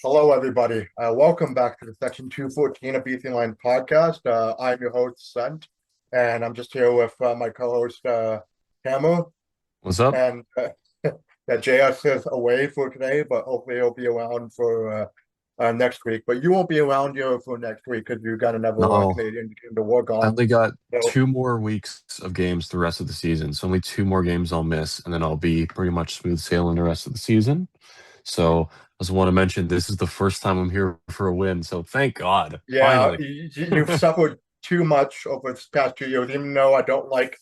Hello, everybody. Welcome back to the Section 214 of BC Line podcast. I'm your host, Ascent, and I'm just here with my co-host, Hammer. What's up? And that JS is away for today, but hopefully he'll be around for next week. But you won't be around here for next week because you've got another No, Canadian game to work I on. only got So, 2 more weeks of games the rest of the season. So only 2 more games I'll miss, and then I'll be pretty much smooth sailing the rest of the season. So I just want to mention this is the first time I'm here for a win. So thank God, yeah, finally. you've suffered too much over this past 2 years, even though I don't like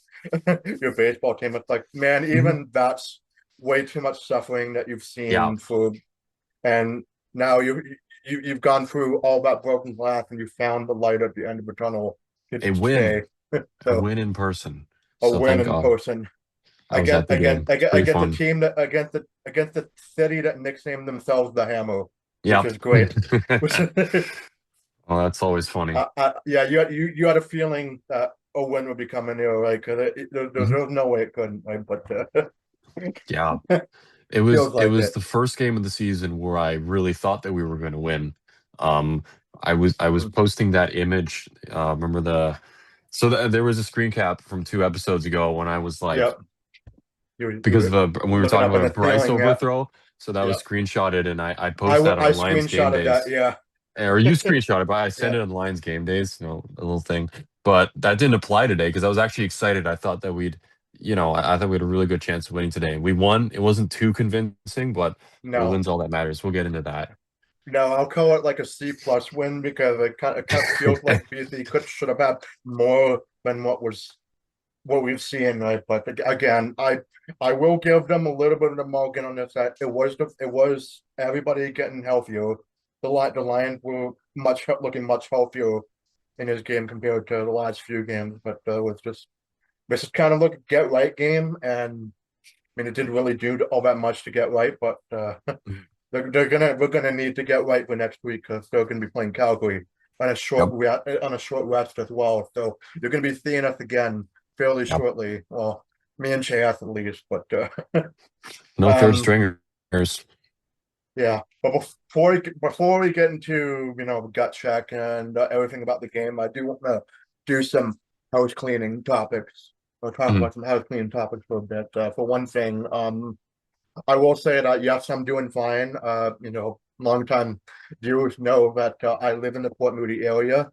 your baseball team. It's like, man, Mhm. even that's way too much suffering that you've Yeah, seen for, and now you've gone through all that broken glass and you found the light at the end of the tunnel a today. win, a So win in person. a So win thank in God person I was at the game. It's pretty against the fun. team that against the city that nicknamed themselves the Hammer, which Yep. is great. Which Oh, that's always funny. yeah, you had a feeling that a win would be coming here, right? Because Mhm. there's no way it couldn't, right? But Yeah. It was feels it like was it. the first game of the season where I really thought that we were going to win. Um, I was Mhm. posting that image. Remember there was a screen cap from 2 episodes ago when I was like Yep, you because were of when we were looking talking up in about a the Bryce ceiling. Yeah, overthrow. So that was yep. screenshotted, and I post that I on Lions game screenshotted that. days. Yeah, Or you screenshot it, but I sent yeah. it on Lions game days, a little thing. But that didn't apply today because I was actually excited. I thought that I thought we had a really good chance of winning today. We won. It wasn't too convincing, but a No, win's all that matters. We'll get into that. no. I'll call it like a C plus win because it kind of feels like BC could should have had more than what we've seen, right? But again, I will give them a little bit of the mulligan on this. That it was everybody getting healthier. The Lions were looking much healthier in his game compared to the last few games. But it was just this is kind of like a get right game, and I mean it didn't really do all that much to get right. But we're gonna need to get right for next week because they're gonna be playing Calgary on Yep. a short rest as well. So you're gonna be seeing us again fairly Yep. shortly. Well, me and Chas at least, but No third um, stringers. yeah. But before we get into gut check and everything about the game, I do want to do some house cleaning topics or talk Mhm. about some house cleaning topics for a bit. For one thing, I will say that yes, I'm doing fine. Longtime viewers know that I live in the Port Moody area,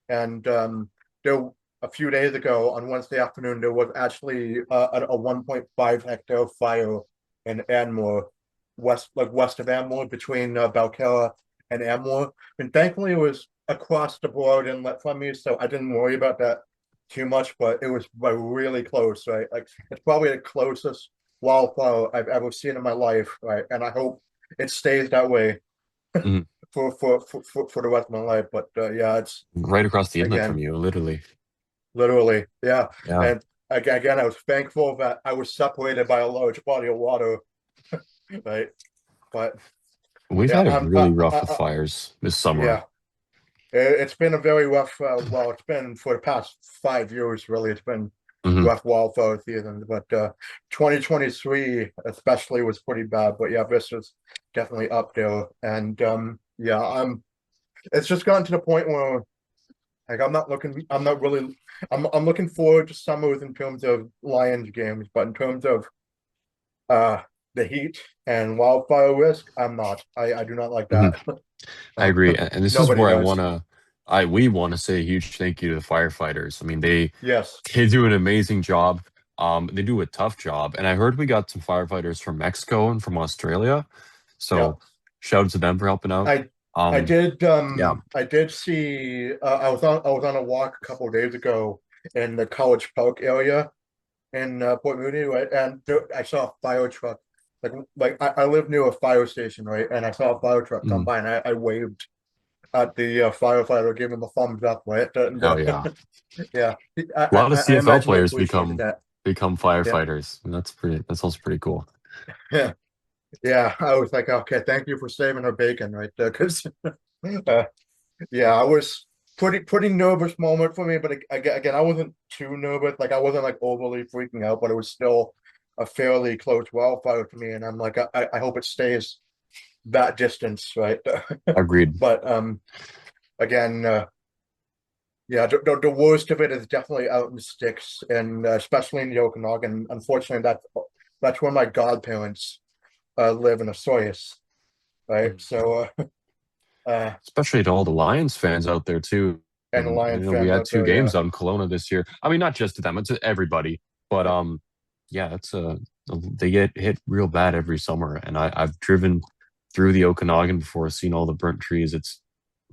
and there a few days ago on Wednesday afternoon there was actually a 1.5 hectare fire in Anmore, west of Anmore, between Balkella and Anmore. And thankfully, it was across the board inlet from me, so I didn't worry about that too much. But it was like really close, right? Like it's probably the closest wildfire I've ever seen in my life, right? And I hope it stays that way Mhm. for the rest of my life. But yeah, it's Right across the inlet from again you, literally. literally, yeah. Yeah. And again, I was thankful that I was separated by a large body of water, right? But We've yeah, had it really rough with fires this summer. yeah, it's been a very rough. Well, it's been for the past 5 years, really. It's been Hmm. rough wildfire season, but 2023 especially was pretty bad. But yeah, this is definitely up there, and yeah, It's just gotten to the point where like I'm not really. I'm looking forward to summers in terms of Lions games, but in terms of uh the heat and wildfire risk, I'm not. I do not like Hmm. that. I Uh, agree. And this is nobody where does. we want to say a huge thank you to the firefighters. I mean, Yes. they do an amazing job. They do a tough job. And I heard we got some firefighters from Mexico and from Australia. Yeah. So shout out to them for helping out. I Um, yeah. I did see I was on a walk a couple of days ago in the College Park area in Port Moody, right? And I saw a fire truck. I live near a fire station, right? And I saw a fire truck come Mhm. by, and I waved at the firefighter, gave him a thumbs up, right? And Oh yeah. yeah, A lot of I CFL imagine he players appreciated that. become Yeah, firefighters. And that's also pretty cool. yeah, yeah. I was like, okay, thank you for saving her bacon, right there, because uh, yeah, I was pretty nervous moment for me, but again, I wasn't too nervous. Like I wasn't like overly freaking out, but it was still a fairly close wildfire to me, and I'm like, I hope it stays. that distance, right? Agreed. But again, yeah, the worst of it is definitely out in the sticks, and especially in the Okanagan. Unfortunately, that's where my godparents live in Osoyoos, right? Mm. So, uh, Especially to all the Lions fans out there too. and the You Lions know, we fans had out two there, yeah, games out in Kelowna this year. I mean, not just to them, it's to everybody. But yeah, yeah, it's they get hit real bad every summer. And I've driven through the Okanagan before, seen all the burnt trees. It's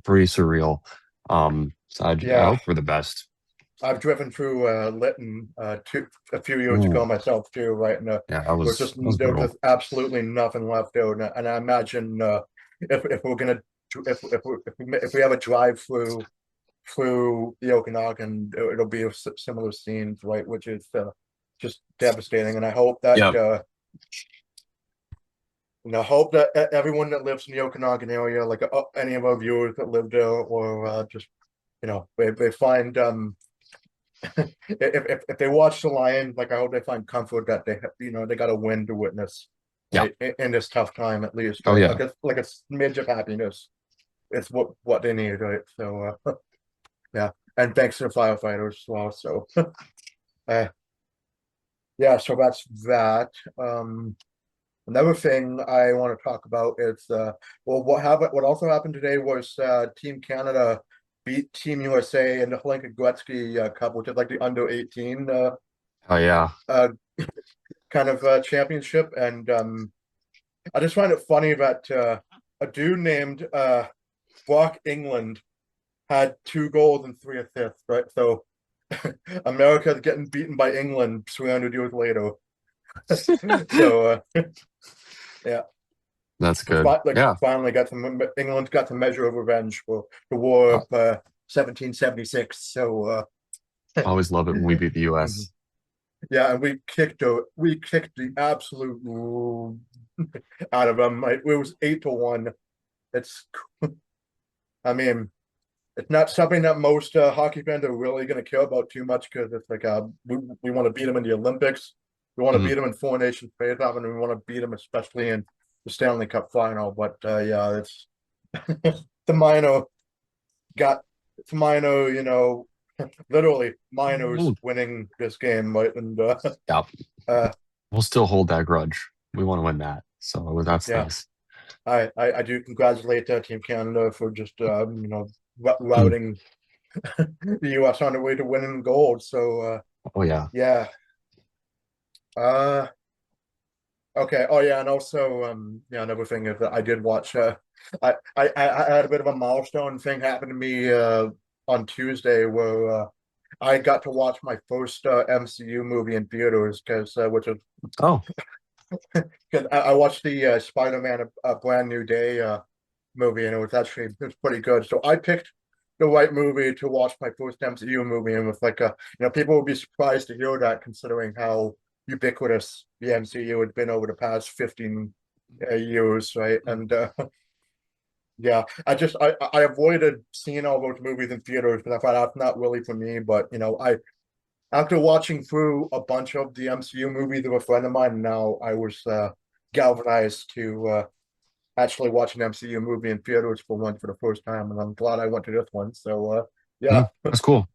pretty surreal. So I yeah. hope for the best. I've driven through Lytton a few years ago Ooh, myself too, right? And yeah, that was there was brutal. just absolutely nothing left out, and I imagine if we're gonna if we have a drive through the Okanagan, it'll be a similar scenes, right? Which is just devastating, and I hope that Yeah, hope that everyone that lives in the Okanagan area, like any of our viewers that live there, or just they find if they watch the Lion, like I hope they find comfort that they got a win to witness, yeah. right? In this tough time, at least, Oh right? yeah. Like it's smidge of happiness. It's what they need, right? So yeah, and thanks to the firefighters as well. So uh, yeah, so that's that. Another thing I want to talk about is well, what also happened today was Team Canada beat Team USA in the Hlinka-Gretzky Cup, which is like the under 18 Oh yeah. uh kind of championship, and I just find it funny that a dude named Brock England had 2 goals and 3 assists, right? So America's getting beaten by England 300 years later. So yeah, That's good. like Yeah. finally got some England's got some measure of revenge for the War I of 1776. So always love it when we beat the mhm. US. Yeah, and we kicked the absolute out of them. It was 8-1. It's I mean, it's not something that most hockey fans are really going to care about too much, because it's like we want to beat them in the Olympics, we want to beat Mhm. them in Four Nations face-off, and we want to beat them especially in the Stanley Cup final. But yeah, it's the minor got it's minor, literally minors Ooh, winning this game, right? And yeah. uh, We'll still hold that grudge. We want to win that. So that's yeah, nice. I do congratulate Team Canada for just Mm. routing the U.S. on the way to winning gold. So Oh yeah. yeah. Uh okay. Oh yeah, and also yeah, another thing is that I did watch I had a bit of a milestone thing happen to me on Tuesday, where I got to watch my first MCU movie in theaters, because which is Oh, because I watched the Spider-Man a Brand New Day movie, and it was pretty good. So I picked the right movie to watch my first MCU movie, and with like people would be surprised to hear that, considering how ubiquitous the MCU had been over the past 15 years, right? And yeah, I avoided seeing all those movies in theaters because I thought that's not really for me. But I after watching through a bunch of the MCU movies with a friend of mine, now I was galvanized to actually watch an MCU movie in theaters for the first time, and I'm glad I went to this one. So yeah, that's cool.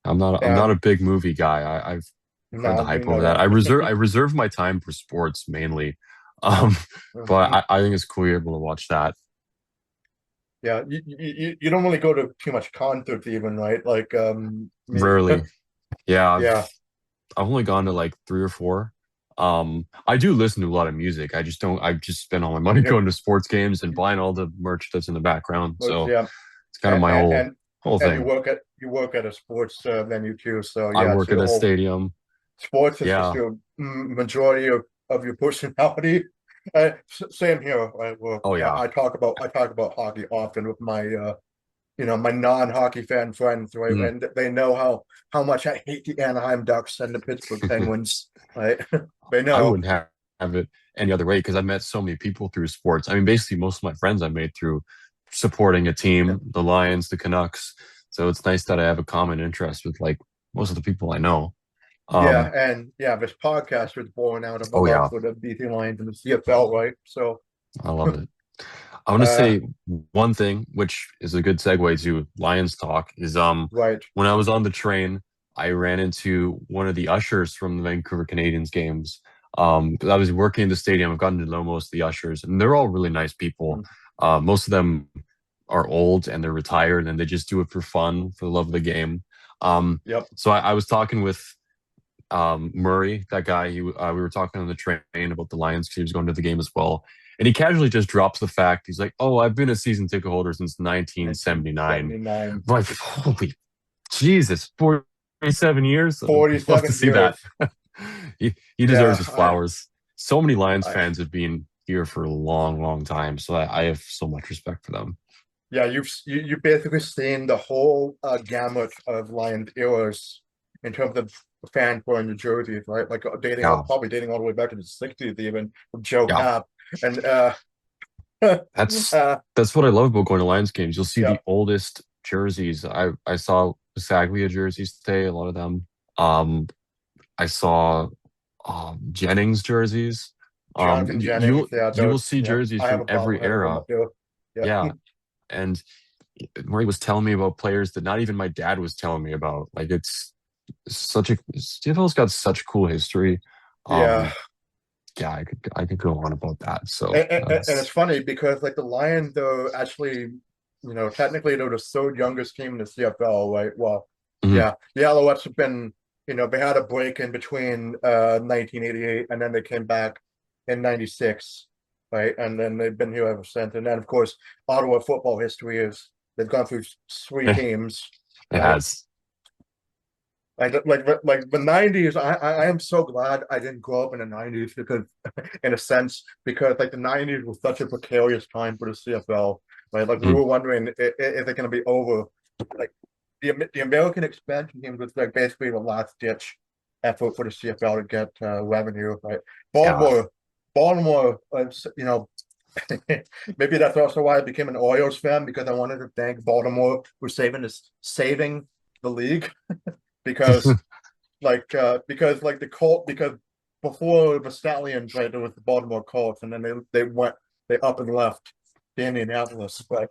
I'm not and a big movie guy. I've heard the no, me hype over that. neither. I reserve my time for sports mainly. Um, but Mhm. I think it's cool you're able to watch that. Yeah, you don't really go to too much concerts even, right? Like me, Rarely. Yeah, yeah, I've only gone to like three or four. I do listen to a lot of music. I just don't. I just spend all my money yeah, going to sports games and buying all the merch that's in the background. but So yeah, it's kind of my whole and thing. you work at a sports venue too, so I yeah, it's work at your a whole stadium. sports is just Yeah. your majority of your personality. Same here. Right? Well, Oh yeah. I talk about hockey often with my my non-hockey fan friends, right? Mhm. And they know how much I hate the Anaheim Ducks and the Pittsburgh Penguins, right? They I know. wouldn't have it any other way because I've met so many people through sports. I mean, basically, most of my friends I made through supporting a Yeah, team, the Lions, the Canucks. So it's nice that I have a common interest with like most of the people I know. yeah, Um, and yeah, this podcast was born out of a oh love yeah, for the BC Lions and the CFL, right? So I love it. I want to Uh, say one thing, which is a good segue to Lions talk, is right. when I was on the train, I ran into one of the ushers from the Vancouver Canadians games. 'Cause I was working in the stadium. I've gotten to know most of the ushers, and they're all really nice people. Mm, Most of them are old and they're retired, and they just do it for fun, for the love of the game. yep. So I was talking with Murray, that guy. We were talking on the train about the Lions because he was going to the game as well. And he casually just drops the fact. He's like, "Oh, I've been a season ticket holder since 1979." 1979. I'm like, holy Jesus, 47 years. I'd love to 47 see that. years. He deserves Yeah. his flowers. So many Lions I, fans have been here for a long, long time. So I have so much respect for them. yeah, you basically seen the whole gamut of Lions eras in terms of fan wearing the jerseys, right? Like Yeah. probably dating all the way back to the 60s even with Joe Yeah. Cap. And That's uh that's what I love about going to Lions games. You'll see yeah, the oldest jerseys. I saw Saglia jerseys today, a lot of them. Um, I saw Jennings jerseys. Jonathan Jennings, yeah, You will those, see yeah. jerseys I have from a every bobblehead of them era. up there. Yeah. Yeah, and Murray was telling me about players that not even my dad was telling me about. Like it's such a CFL's got such cool history. Yeah. Um, yeah, I could go on about that. So And it's that's funny because like the Lions though actually, technically they're the third youngest team in the CFL, right? Well, mhm, yeah, the Alouettes have been, they had a break in between 1988 and then they came back in 96, right? And then they've been here ever since. And then of course Ottawa football history is they've gone through three it teams, right? has. Like the 90s, I am so glad I didn't grow up in the 90s because in a sense, because like the 90s was such a precarious time for the CFL, right? Like we Mm, were wondering, is it going to be over? Like the American expansion team was like basically the last ditch effort for the CFL to get revenue, right? yeah. Baltimore, Baltimore, maybe that's also why I became an Orioles fan because I wanted to thank Baltimore for saving the league because because the Colt because before the Stallions, right, there was the Baltimore Colts, and then they up and left to Indianapolis, right?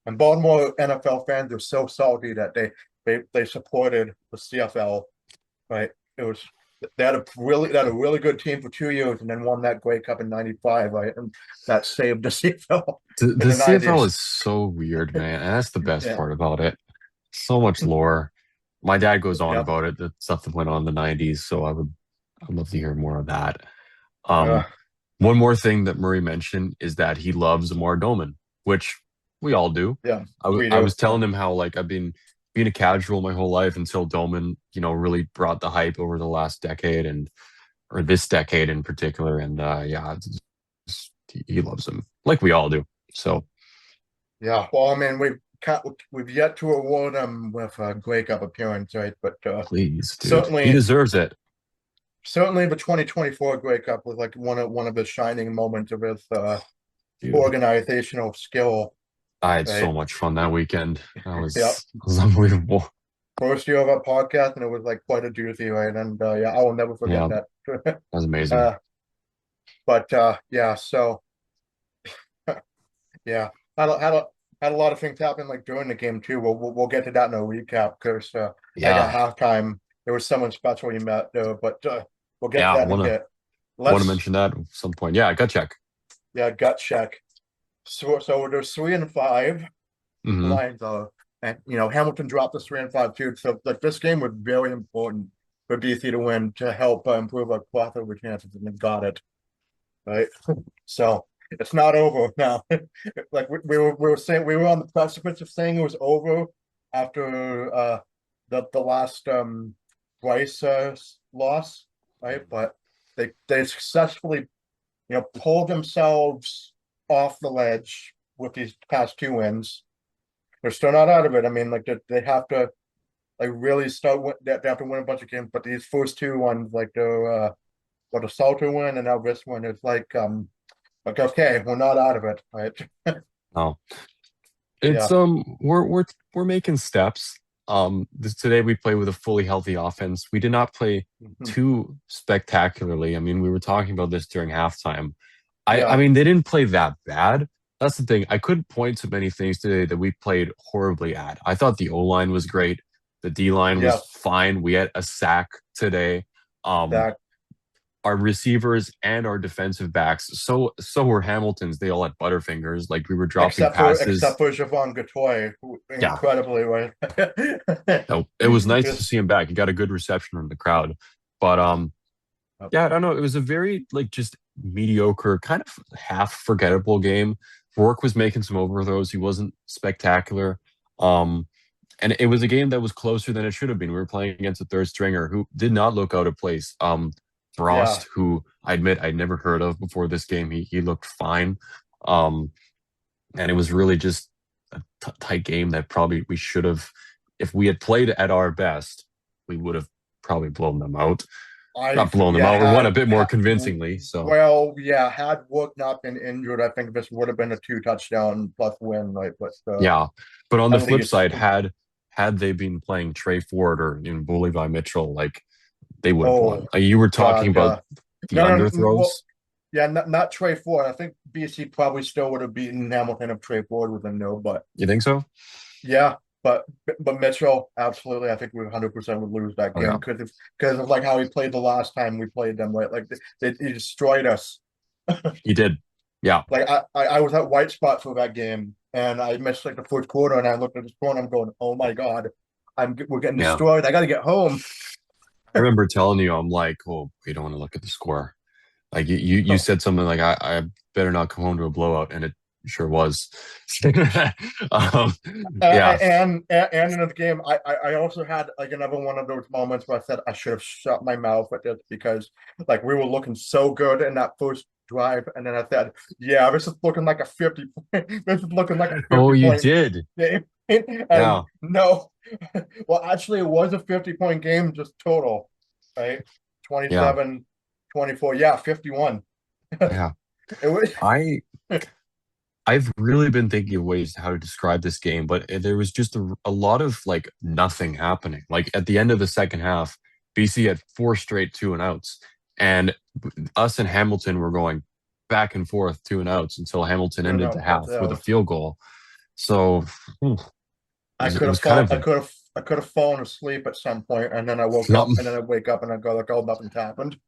And Baltimore NFL fans are so salty that they supported the CFL, right? It was they had a really good team for 2 years and then won that Grey Cup in '95, right? And that saved the CFL in The the CFL '90s. is so weird, man. And that's the best Yeah, part about it. So much lore. My dad goes on yeah, about it, the stuff that went on in the 90s. So I'd love to hear more of that. uh, Um, One more thing that Murray mentioned is that he loves Amar Doman, which we all do. yeah. We I do, was yeah, telling him how like I've been being a casual my whole life until Doman, really brought the hype over the last decade and or this decade in particular. And yeah, he loves him like we all do. So yeah. Well, I mean, we've yet to award him with a Grey Cup appearance, right? But please, dude, he certainly, deserves it. certainly the 2024 Grey Cup was like one of the shining moments of his Dude, organizational skill, I had so right? much fun that weekend. Yeah. It was unbelievable. First year of our podcast, and it was like quite a doozy, right? And yeah, I will never forget Yeah, that. that was amazing. uh, but yeah, so yeah, had a lot of things happen like during the game too. We'll get to that in a recap because like at Yeah, halftime there was someone special you met there, but we'll get to yeah. that in a bit. Want to Let's mention that at some point. Yeah, gut check. yeah, gut check. So there's 3-5. The Hmm. Lions are, and Hamilton dropped the 3-5 too. So like this game was very important for BC to win to help improve our crossover chances, and they got it right. So it's not over now. Like we were saying, we were on the precipice of saying it was over after the last Bryce loss, right? But they successfully pulled themselves off the ledge with these past two wins. They're still not out of it. I mean, like they have to like really they have to win a bunch of games. But these first two ones, like the Salter win and now this one, it's like okay, we're not out of it, right? Oh, it's Yeah. we're making steps. Today we play with a fully healthy offense. We did not play Mhm. too spectacularly. I mean, we were talking about this during halftime. I Yeah. mean, they didn't play that bad, that's the thing. I couldn't point to many things today that we played horribly at. I thought the O line was great. The D line was Yes, fine. We had a sack today. Um, that our receivers and our defensive backs. So were Hamilton's. They all had butterfingers. Like we were dropping except passes. for Javon Gatoy, who Yeah. incredibly right. No, it was nice to Just see him back. He got a good reception from the crowd. But yeah, I don't know. It was a very like just mediocre, kind of half forgettable game. Rourke was making some overthrows. He wasn't spectacular. Um, and it was a game that was closer than it should have been. We were playing against a third stringer who did not look out of place. yeah, Frost, who I admit I'd never heard of before this game, he looked fine. Um, and it was really just a tight game that probably we should have, if we had played at our best, we would have probably blown them out. Not blown them yeah, out. We won a bit more convincingly. So well, yeah, had Wood not been injured, I think this would have been a 2 touchdown plus win, right? But yeah, but on I the don't think flip it's side, had they been playing Trey Ford or Bully by Mitchell, like they would have oh won. You were talking God, about the well, underthrows. yeah, not Trey Ford. I think BC probably still would have beaten Hamilton if Trey Ford was a no, but You think so? yeah, but Mitchell, absolutely. I think we 100% would lose that Oh game yeah, because of like how he played the last time we played them, right? Like he destroyed us. he did. Yeah, Like I was at White Spot for that game, and I missed like the fourth quarter, and I looked at the score, and I'm going, "Oh my God, we're getting yeah. destroyed. I got to get home." I remember telling you, I'm like, oh, we don't want to look at the score. Like you Oh, said something like I better not come home to a blowout, and it sure was. um, yeah, and in the game, I also had like another one of those moments where I said I should have shut my mouth at this because like we were looking so good in that first drive, and then I said, "Yeah, this is looking like a 50 point. This is looking like a oh, 50 you point did. game." And Yeah, no, well, actually, it was a 50-point game just total, right? yeah, 27-24. Yeah, 51. yeah. It was, I I've really been thinking of ways how to describe this game, but there was just a lot of like nothing happening. Like at the end of the second half, BC had four straight two and outs, and us and Hamilton were going back and forth two and outs until Hamilton you ended know, the half with a field goal. So it was kind of I could have fallen asleep at some point, and then I woke up, something. and then I wake up, and I go like, "Oh, nothing's happened."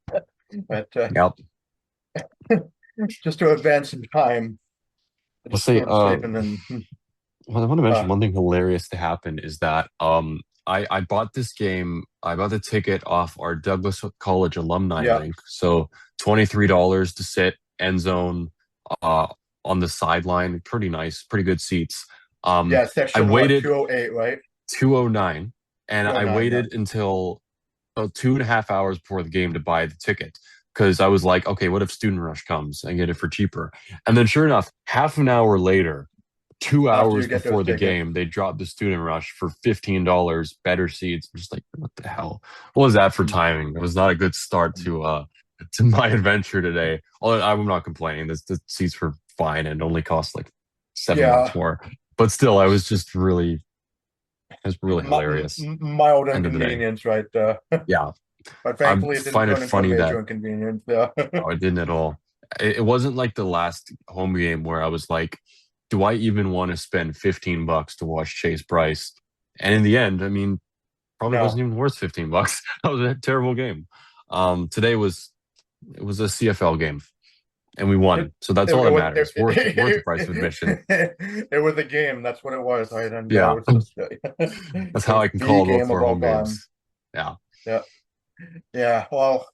But Yep. just to advance in time, I I'll just say go to sleep, and then well, I want to mention uh, one thing hilarious to happen is that I bought this game. I bought the ticket off our Douglas College alumni yeah, link. So $23 to sit end zone uh on the sideline. Pretty nice, pretty good seats. Um yeah, I section what waited 208, right? 209 and I 209, yeah. waited until about 2.5 hours before the game to buy the ticket because I was like, okay, what if Student Rush comes and get it for cheaper? And then sure enough, half an hour later, two After hours you get those before the tickets, game, they dropped the Student Rush for $15, better seats. I'm just like, what the hell? What was that for timing? It was not a good start to my adventure today. Although I'm not complaining. The seats were fine and only cost like $7 yeah, more. But still, it was really hilarious. mild End of the day. inconvenience, right? Yeah. But I thankfully, it didn't find it turn into a funny major that inconvenience. Yeah, no, it didn't at all. It wasn't like the last home game where I was like, do I even want to spend $15 to watch Chase Bryce? And in the end, I mean, probably no, wasn't even worth $15. That was a terrible game. Today it was a CFL game and we it won. So that's all that matters. Worth the price of admission. it was a game. That's what it was, right? And yeah, it Yeah. was just That's it how was I can the call both game of of our all home time. games. Yeah. Yeah, yeah. Well,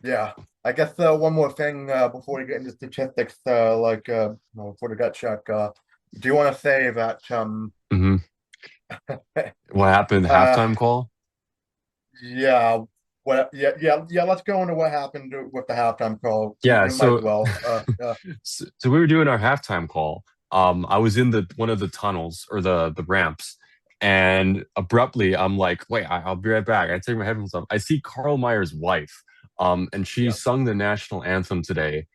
yeah. I guess one more thing before we get into statistics, before the gut check, do you want to say that Hmm. What happened? The uh halftime call? yeah, yeah, let's go into what happened with the halftime call. Yeah. We might as So well. So we were doing our halftime call. I was in the one of the tunnels or the ramps, and abruptly I'm like, "Wait, I'll be right back." I take my headphones off. I see Carl Meyer's wife, and she Yeah. sung the national anthem today,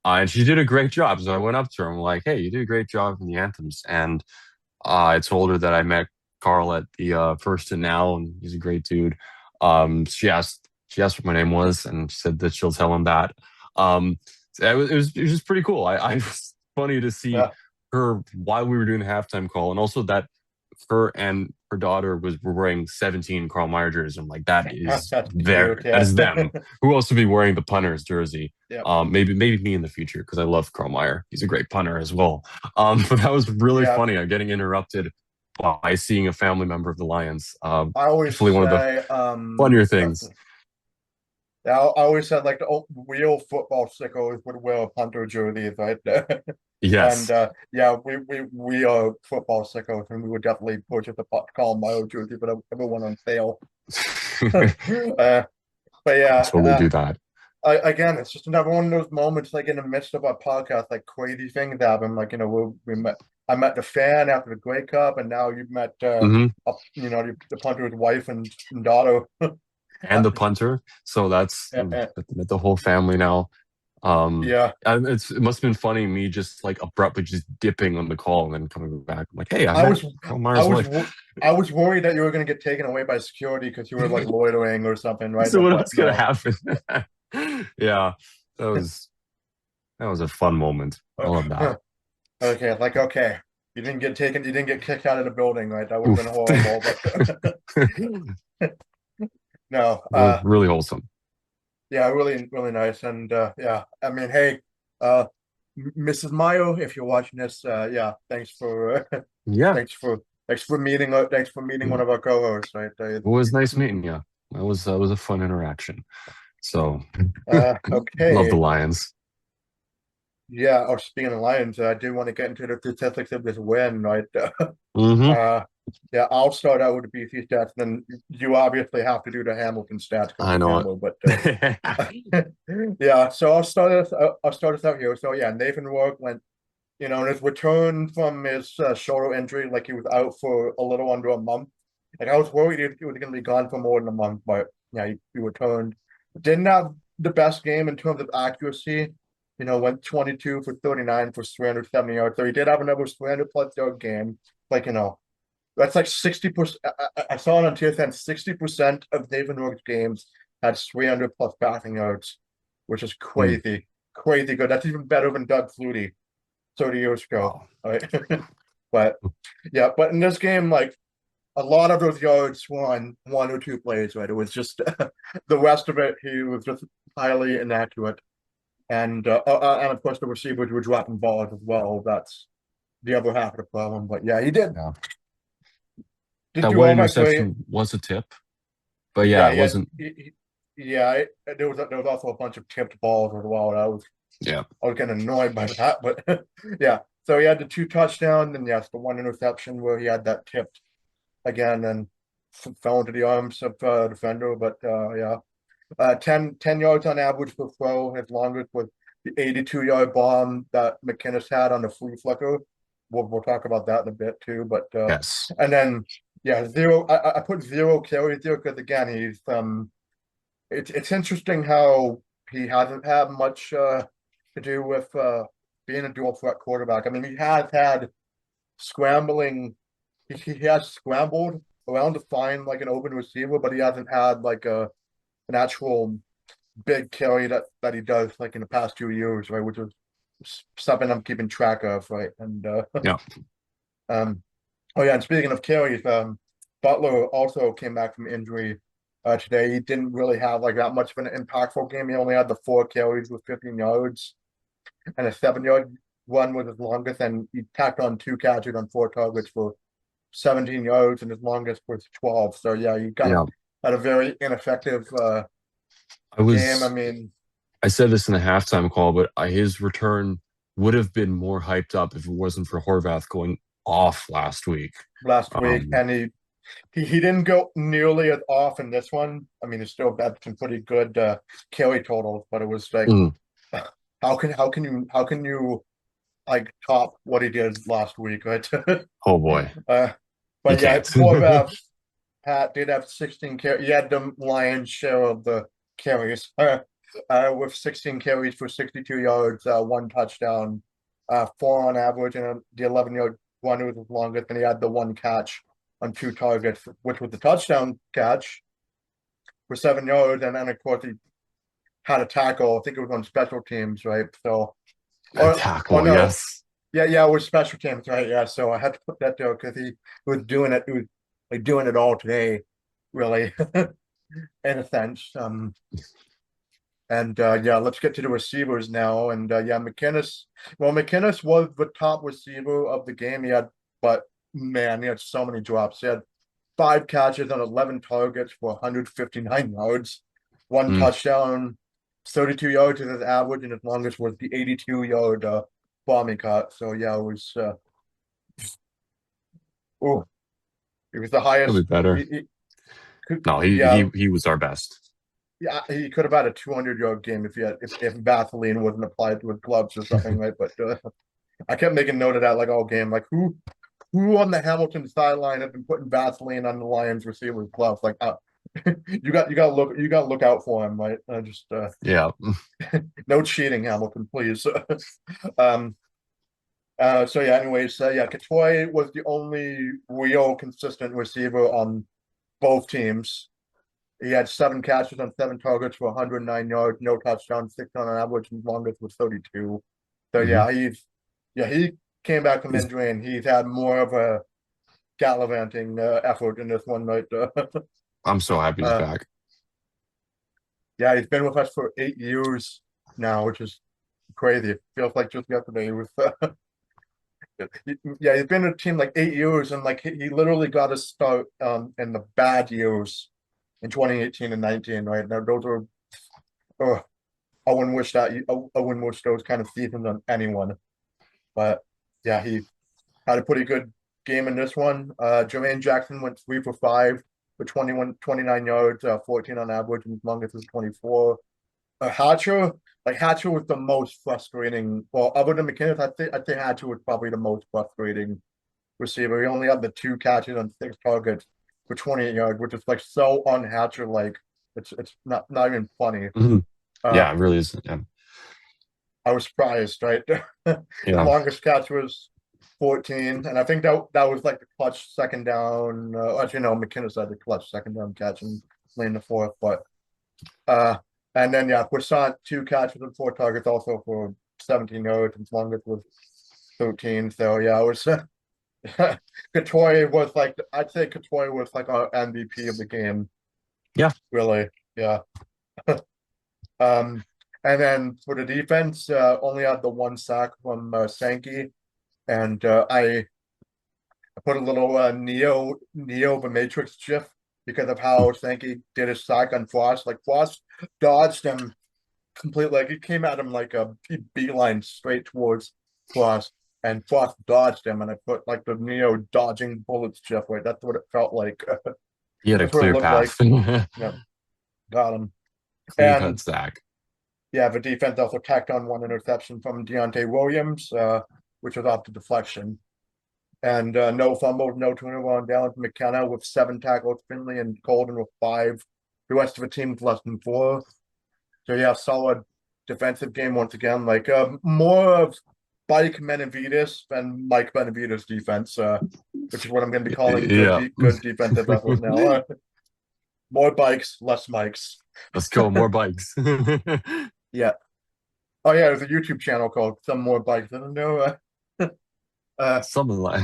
and she did a great job. So I went up to her and I'm like, "Hey, you did a great job in the anthems." And I told her that I met Carl at the First and Now, and he's a great dude. She asked what my name was, and she said that she'll tell him that. So it was just pretty cool. I it was funny to see Yeah. her while we were doing the halftime call, and also that her and her daughter were wearing 17 Carl Meyer jerseys. I'm like, That's cute. that Yeah. is them. Who else would be wearing the punter's jersey? Yeah. Maybe me in the future because I love Carl Meyer. He's a great punter as well. But that was really Yeah. funny. I'm getting interrupted by seeing a family member of the Lions. I always Definitely one of the say, funnier things. I always said like the real football sickos would wear a punter jersey, right? And Yes. yeah, we are football sickos, and we would definitely purchase a call my jersey, but everyone on sale. uh, but yeah, Totally do that. again, it's just another one of those moments, like in the midst of our podcast, like crazy things happen. Like we met. I met the fan after the Grey Cup, and now you've met Hmm. the punter's wife and daughter. And the punter. So that's Uh, the whole family now. yeah, It must have been funny me just like abruptly just dipping on the call and then coming back. I'm like, hey, I I met was Carl I Meyer's was wife. wo- I was worried that you were going to get taken away by security because you were like loitering or something, right? So what But was gonna no. happen? Yeah, that was that was a fun moment. I love that. Okay, like okay, you didn't get kicked out of the building, right? That would have been Oof. horrible, but no, Really wholesome. yeah, really nice, and yeah, I mean, hey, uh, Mrs. Mayo, if you're watching this, yeah, Yeah, thanks for meeting one it of our co-hosts, right? was nice meeting you. That was a fun interaction. So love the Okay. Lions. Yeah, or speaking of Lions, I do want to get into the statistics of this win, right? Hmm. Uh, yeah, I'll start out with the BC stats, then you obviously have to do the Hamilton stats because I it's know Hamel. But it. yeah, so I'll start us out here. So yeah, Nathan Rourke went, in his return from his shoulder injury, like he was out for a little under a month. Like I was worried he was going to be gone for more than a month, but yeah, he returned. Didn't have the best game in terms of accuracy. Went 22 for 39 for 370 yards. So he did have another 300 plus yard game. Like, that's like 60%. I saw it on TSN, 60% of Nathan Rourke's games had 300 plus passing yards, which is Mm. crazy, crazy good. That's even better than Doug Flutie 30 years ago. Wow. Right? But yeah, but in this game, like a lot of those yards were on one or two plays, right? It was just the rest of it, he was just highly inaccurate. And of course the receivers were dropping balls as well. That's the other half of the problem. But yeah, he Yeah. did That do one all that great. interception was a tip, but yeah, Yeah, it yeah, wasn't. yeah. There was also a bunch of tipped balls as well. Yeah. I was getting annoyed by that, but yeah. So he had the two touchdowns, and yes, the one interception where he had that tipped again and fell into the arms of defender. But yeah, 10 yards on average per throw. His longest was the 82-yard bomb that McInnes had on the flea flicker. We'll talk about that in a bit too. But Yes. and then yeah, zero. I put zero carries there because again, he's it's interesting how he hasn't had much to do with being a dual threat quarterback. I mean, he has had scrambling. He has scrambled around to find like an open receiver, but he hasn't had like an actual big carry that he does like in the past 2 years, right? Which is something I'm keeping track of, right? And Yeah. um, oh yeah, and speaking of carries, Butler also came back from injury today. He didn't really have like that much of an impactful game. He only had the 4 carries with 15 yards, and a 7 yard run was his longest, and he tacked on 2 catches on 4 targets for 17 yards, and his longest was 12. So yeah, he kind of Yeah. had a very ineffective I game. I was. mean, I said this in the halftime call, but his return would have been more hyped up if it wasn't for Horvath going off last week. last week, Um, and he didn't go nearly as off in this one. I mean, it's still got some pretty good carry totals, but it was like, mm, how can you like top what he did last week, right? oh boy, uh, you but yeah, can't. Horvath did have 16 carries. He had the lion's share of the carries, with 16 carries for 62 yards, one touchdown, four on average, and the 11-yard run was his longest, and he had the one catch on 2 targets, which was the touchdown catch for 7 yards, and then of course he had a tackle. I think it was on special teams, right? So, A or tackle, no, yes. Yeah, it was special teams, right? Yeah, so I had to put that there because he was doing it. He was like doing it all today, really, in a sense. And yeah, let's get to the receivers now. And yeah, McInnes. Well, McInnes was the top receiver of the game. But man, he had so many drops. He had 5 catches on 11 targets for 159 yards, one Mm, touchdown, 32 yards is his average, and his longest was the 82-yard bombing cut. So yeah, it was. Oh, it was the he'll be highest. better. No, Yeah, he was our best. yeah, he could have had a 200-yard game if Vaseline wasn't applied to his gloves or something, right? But I kept making note of that like all game. Like who on the Hamilton sideline have been putting Vaseline on the Lions receiver's gloves? Like you got to look out for him, right? Just Yeah. no cheating, Hamilton, please. um. So yeah. Anyways, yeah, Katoy was the only real consistent receiver on both teams. He had 7 catches on 7 targets for 109 yards, no touchdowns, 6 on average, and longest was 32. So Hmm. he came back from He's, injury and he's had more of a gallivanting effort in this one, right? I'm so happy he's Uh, back. yeah, he's been with us for 8 years now, which is crazy. It feels like just yesterday he was. Yeah, he's been in a team like 8 years, and like he literally got a start in the bad years in 2018 and 19. Right now, those are. Oh, I wouldn't wish those kind of seasons on anyone. But yeah, he had a pretty good game in this one. Jermaine Jackson went 3 for 5 for 29 yards, 14 on average, and his longest was 24. Hatcher was the most frustrating. Well, other than McKinnon, I'd say Hatcher was probably the most frustrating receiver. He only had the 2 catches on 6 targets for 28 yards, which is like so un-Hatcher like. It's not even funny. Mhm. Uh, Yeah, it really is. Yeah. I was surprised, right? His Yeah. longest catch was 14, and I think that was like the clutch second down. Actually, no, McKinnis had the clutch second down catch and laying the fourth, but uh, and then yeah, Croissant 2 catches and 4 targets also for 17 yards, and his longest was 13. So yeah, I was Katoy was like I'd say Katoy was like our MVP of the game, Yeah. really. Yeah. Um, and then for the defense, only had the 1 sack from Sankey, and I put a little Neo the Matrix gif because of how Sankey did his sack on Frost. Like Frost dodged him completely, like he came at him like a beeline straight towards Frost, and Frost dodged him, and I put like the Neo dodging bullets gif. Right, that's what it felt like. He had a That's what it clear looked like. path. Yeah, got him. Clean cut And stack. yeah, the defense also tacked on 1 interception from Deontay Williams, which was off the deflection. And no fumbles, no turnover on downs. McKenna with 7 tackles, Finley and Colden with 5. The rest of the team with less than 4. So yeah, solid defensive game once again. Like more of Mike Benavides than Mike Benavides defense, which is what I'm going to be calling Yeah. good defensive effort now. More bikes, less mics. Let's go. More bikes. Yeah. Oh yeah, there's a YouTube channel called Some More Bikes. I don't know. Something like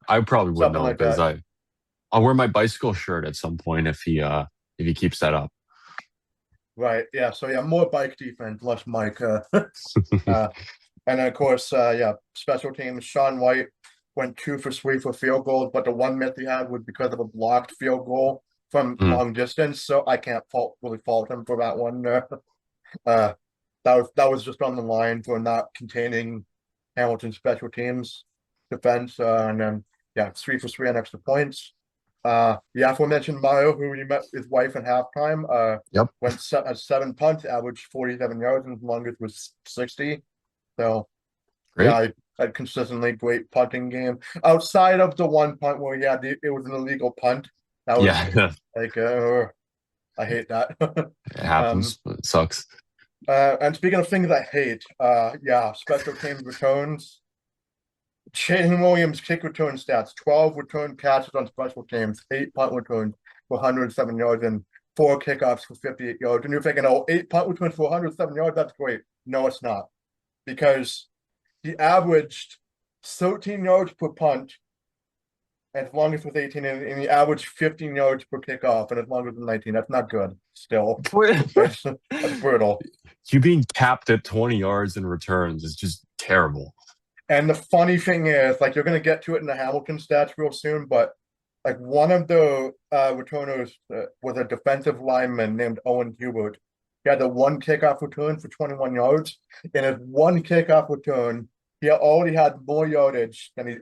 I probably would Something know like because that. I'll wear my bicycle shirt at some point if he keeps that up. Right. Yeah. So yeah, more bike defense, less Mike. Uh, and then of course, yeah, special teams. Sean White went 2 for 3 for field goals, but the one miss he had was because of a blocked field goal from Mm, long distance. So I can't really fault him for that one. Uh, that was just on the line for not containing Hamilton special teams defense. And then yeah, 3 for 3 on extra points. The aforementioned Mario, who he met his wife in halftime, yep. went 7 punts, averaged 47 yards, and his longest was 60. So yeah, Great. I had consistently great punting game. Outside of the 1 punt where he had it was an illegal punt. That was Yeah. like I hate that. It um happens. It sucks. and speaking of things I hate, yeah, special teams returns. Shane Williams kick return stats: 12 return catches on special teams, 8 punt returns for 107 yards, and 4 kickoffs for 58 yards. And you're thinking, oh, 8 punt returns for 107 yards, that's great. No, it's not. Because he averaged 13 yards per punt, as long as it was 18, and he averaged 15 yards per kickoff, and as long as it was 19. That's not good. Still, that's brutal. You being capped at 20 yards in returns is just terrible. And the funny thing is, like, you're going to get to it in the Hamilton stats real soon, but like one of the returners was a defensive lineman named Owen Hubert. He had the one kickoff return for 21 yards. In his one kickoff return, he already had more yardage than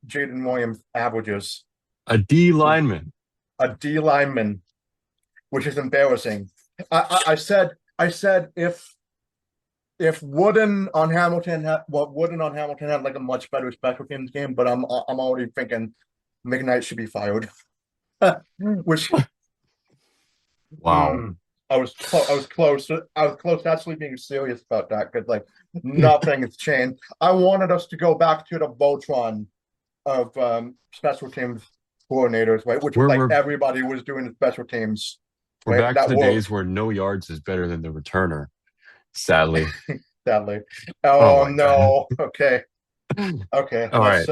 Jaden Williams averages. A D lineman. A D lineman, which is embarrassing. I said if Wooden on Hamilton had like a much better special teams game, but I'm already thinking McKnight should be fired. Which Wow. I was close to actually being serious about that, because like nothing has changed. I wanted us to go back to the Voltron of special teams coordinators, right? Which was like everybody was doing the special teams. We're right? back to the days where no yards is better than the returner. Sadly. Sadly. Oh Oh no. God. Okay. Okay. All right.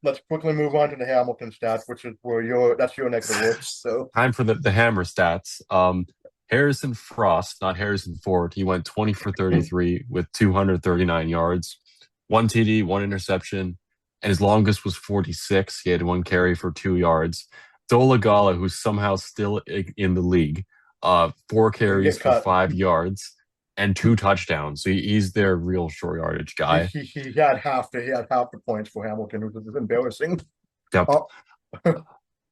Let's quickly move on to the Hamilton stats, which is where that's your neck of the woods. So Time for the hammer stats. Harrison Frost, not Harrison Ford. He went 20 for 33 with 239 yards, one TD, one interception, and his longest was 46. He had one carry for 2 yards. Dolagala, who's somehow still in the league, 4 carries for 5 yards and 2 touchdowns. So he's their real short yardage guy. He had half the points for Hamilton, which is embarrassing. Yep.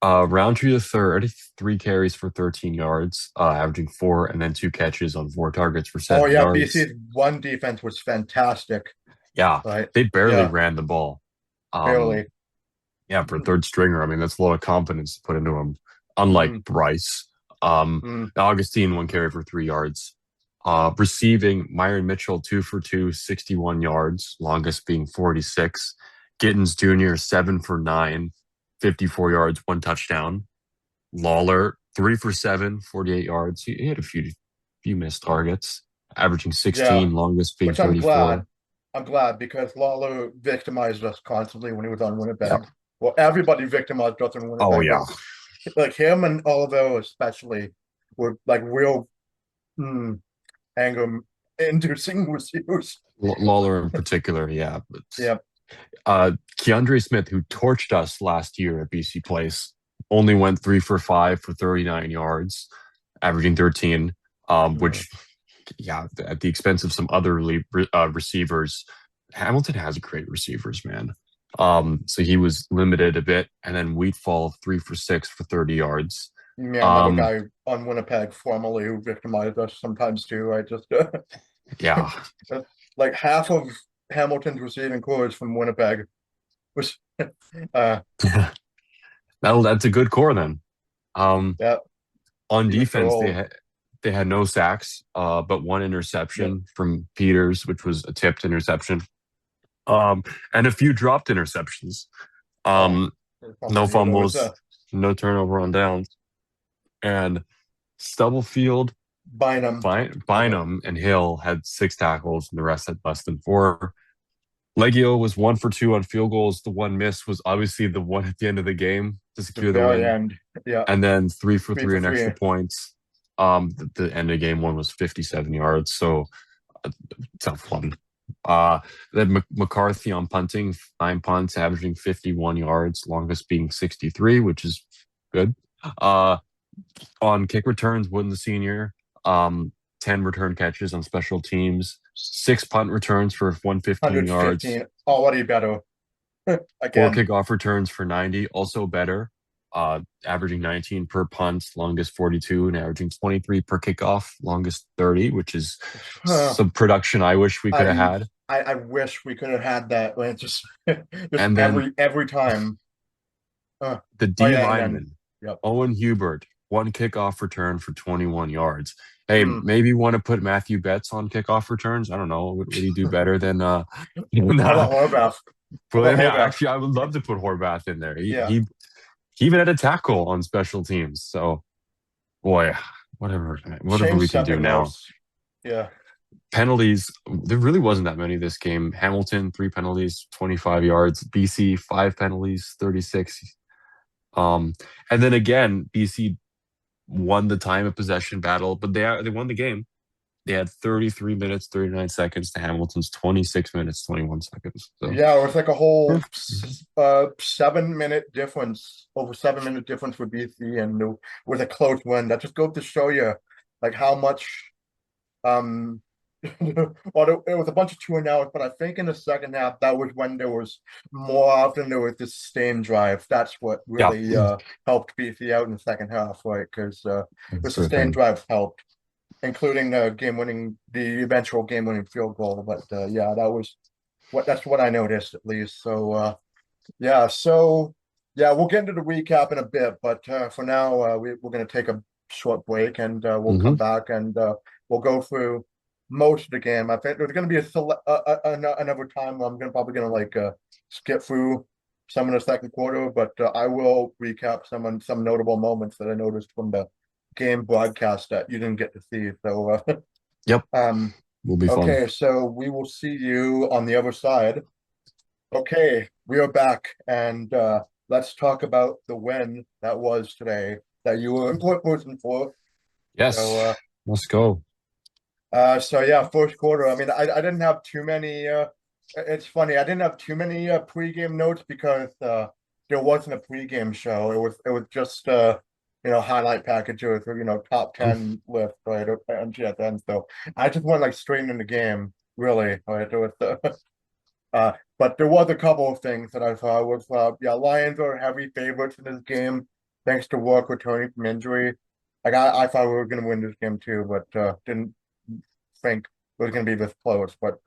Roundtree the third, 3 carries for 13 yards, averaging 4, and then 2 catches on 4 targets for 7 yards. BC's one defense was fantastic. Yeah, right? They barely ran the ball. Barely. Yeah, for a third stringer, I mean, that's a lot of confidence to put into him. Unlike Bryce. Augustine, 1 carry for 3 yards. Receiving, Myron Mitchell, 2 for 2, 61 yards, longest being 46. Gittens Jr., 7 for 9. 54 yards, 1 touchdown. Lawler, 3 for 7, 48 yards. He had a few missed targets, averaging 16, longest being 34. I'm glad, because Lawler victimized us constantly when he was on Winnipeg. Yep. Well, everybody victimized us in Winnipeg. Oh, yeah. Like him and Oliver especially were like real anger-inducing receivers. Lawler in particular, yeah. Yeah. Keandre Smith, who torched us last year at BC Place, only went 3 for 5 for 39 yards, averaging 13, which, at the expense of some other receivers. Hamilton has great receivers, man. So he was limited a bit, and then Wheatfall, 3 for 6 for 30 yards. Yeah, another guy on Winnipeg formerly who victimized us sometimes too. I just yeah, like half of Hamilton's receiving core is from Winnipeg, which that's a good core then. On defense, they had no sacks, but 1 interception from Peters, which was a tipped interception, and a few dropped interceptions. No fumbles, no turnover on downs, and Stubblefield, Bynum, and Hill had 6 tackles, and the rest had less than 4. Leggio was 1 for 2 on field goals. The one miss was obviously the one at the end of the game to secure the win. End. Yeah. And then 3 for 3 on extra points. The end of game one was 57 yards, so a tough one. Then McCarthy on punting, 9 punts, averaging 51 yards, longest being 63, which is good. On kick returns, Wooden the senior, 10 return catches on special teams, 6 punt returns for 115 yards. Already better. 4 kickoff returns for 90, also better. Averaging 19 per punt, longest 42, and averaging 23 per kickoff, longest 30, which is some production I wish we could have had. I wish we could have had that. Just and then, every time. The D lineman, Owen Hubert, 1 kickoff return for 21 yards. Hey, maybe want to put Matthew Betts on kickoff returns. I don't know. Would he do better than Horvath? Actually, I would love to put Horvath in there. He even had a tackle on special teams. So, boy, whatever we can do now. Yeah. penalties, there really wasn't that many this game. Hamilton, 3 penalties, 25 yards. BC, 5 penalties, 36. Um, and then again, BC won the time of possession battle, but they won the game. They had 33 minutes, 39 seconds to Hamilton's 26 minutes, 21 seconds. So, Yeah, it was like a yeah. whole 7 minute difference, over 7 minute difference for BC, and it was a close win. That just goes to show you like how much um well, it was a bunch of 2-and-outs, but I think in the second half that was when there was more often there was this sustained drive. That's what Yeah, really helped BC out in the second half, right? Because the sure sustained thing. drive helped, including the eventual game-winning field goal. But yeah, that's what I noticed at least. So yeah, so yeah, we'll get into the recap in a bit, but for now, we're going to take a short break, and we'll come Hmm. back, and we'll go through most of the game. I think there's going to be another time where I'm probably going to like skip through some of the second quarter, but I will recap some notable moments that I noticed from the game broadcast that you didn't get to see. So Yep, um, will be fun. okay, so we will see you on the other side. Okay, we are back, and let's talk about the win that was today that you were in person for. So, Yes, let's go. so yeah, first quarter. I mean, I didn't have too many. It's funny, I didn't have too many pregame notes because there wasn't a pregame show. It was just highlight packages or top Um, 10 list, right, on GSN. So I just went like straight into the game, really. Right, it was. Uh, but there was a couple of things that I thought was, yeah, Lions are heavy favorites in this game, thanks to Walker returning from injury. Like I thought we were going to win this game too, but didn't think it was going to be this close. But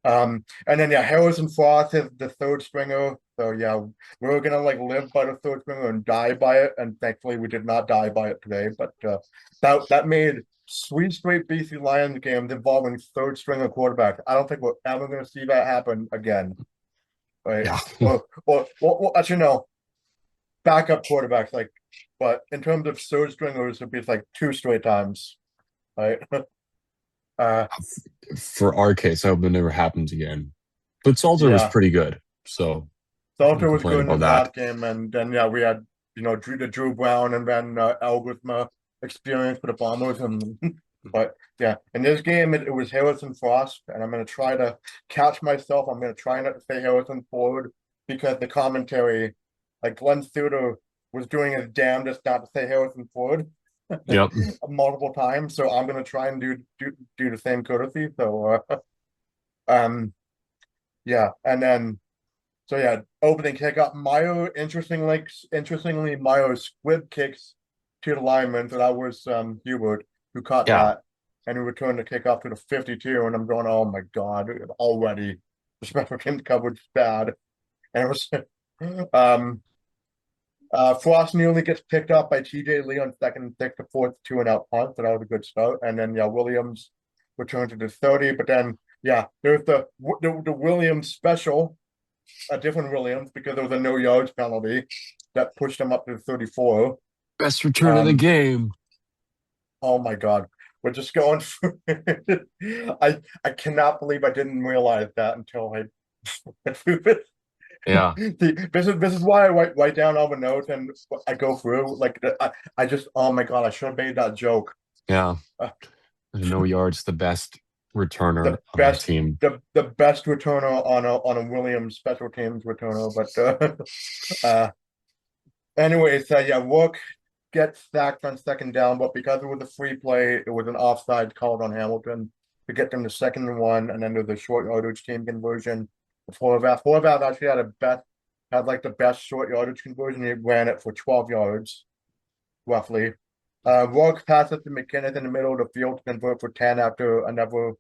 and then yeah, Harrison Frost is the third stringer. So yeah, we were gonna like live by the third stringer and die by it, and thankfully we did not die by it today. But that made sweet straight BC Lions games involving third stringer quarterback. I don't think we're ever gonna see that happen again. Right? yeah, Or actually no, backup quarterbacks like, but in terms of third stringers, it'd be like two straight times. Right? uh for our case, I hope it never happens again. But Salter was yeah. pretty good, so can't Salter was complain good in about his that. last game, and then yeah, we had Drew Brown and then Algorithma experience for the Bombers, and but yeah, in this game it was Harrison Frost, and I'm gonna try to catch myself. I'm gonna try not to say Harrison Ford because the commentary, like Glenn Suter, was doing his damnedest not to say Harrison Ford Yep. multiple times. So I'm gonna try and do the same courtesy. So um yeah, and then. So yeah, opening kickoff. Interestingly, Mayo squib kicks to the lineman. So that was Hubert who caught Yeah. that, and he returned the kickoff to the 52. And I'm going, oh my god, already the special teams coverage is bad. And it was um Frost nearly gets picked up by TJ Lee on second and six, the fourth 2-and-out punt. So that was a good start. And then yeah, Williams returned to the 30, but then yeah, there's the Williams special, a different Williams, because there was a no yards penalty that pushed him up to 34. Best return of the Um, game. oh my God. We're just going through I cannot believe I didn't realize that until I went through this. Yeah. This is why I write down all the notes and I go through like I just, oh my God, I should have made that joke. Yeah. Uh, No yards, the best returner the on our best team. the best returner on a Williams special teams returner, but anyways, yeah, Rook gets sacked on second down, but because it was a free play, it was an offside called on Hamilton to get them to 2nd and 1, and then there's a short yardage team conversion. Horvath. Horvath actually had like the best short yardage conversion. He ran it for 12 yards, roughly. Rook passes to McKinnon in the middle of the field to convert for 10 after another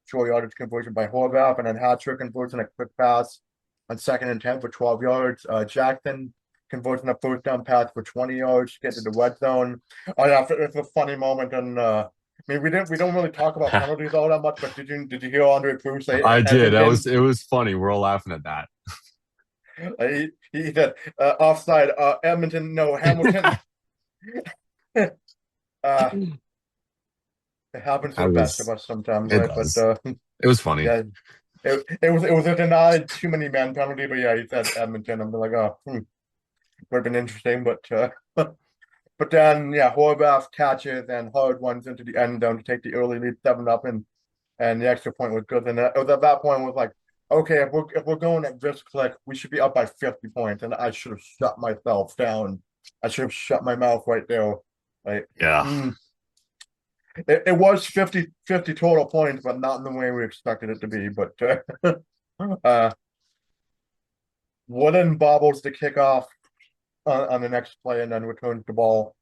short yardage conversion by Horvath, and then Hatcher converts on a quick pass on 2nd and 10 for 12 yards. Jackson converts on a first down pass for 20 yards to get to the red zone. Oh yeah, it's a funny moment, and I mean we don't really talk about penalties all that much, but did you hear Andre Prue say I did. That was Edmonton? it was funny. We're all laughing at that. He said offside. Edmonton, no Hamilton. uh, It happens to I the best of was. us sometimes, It right? But does. It was funny. yeah, it was a denied too many men penalty. But yeah, he said Edmonton. I'm like, oh, would have been interesting, but but then yeah, Horvath catches and Howard runs into the end zone to take the early lead 7-up, and the extra point was good. And it was at that point was like, okay, if we're going at this click, we should be up by 50 points, and I should have shut myself down. I should have shut my mouth right there. Like, Yeah. mm, it was 50 total points, but not in the way we expected it to be. But uh, Wooden bobbles the kickoff on the next play and then returns the ball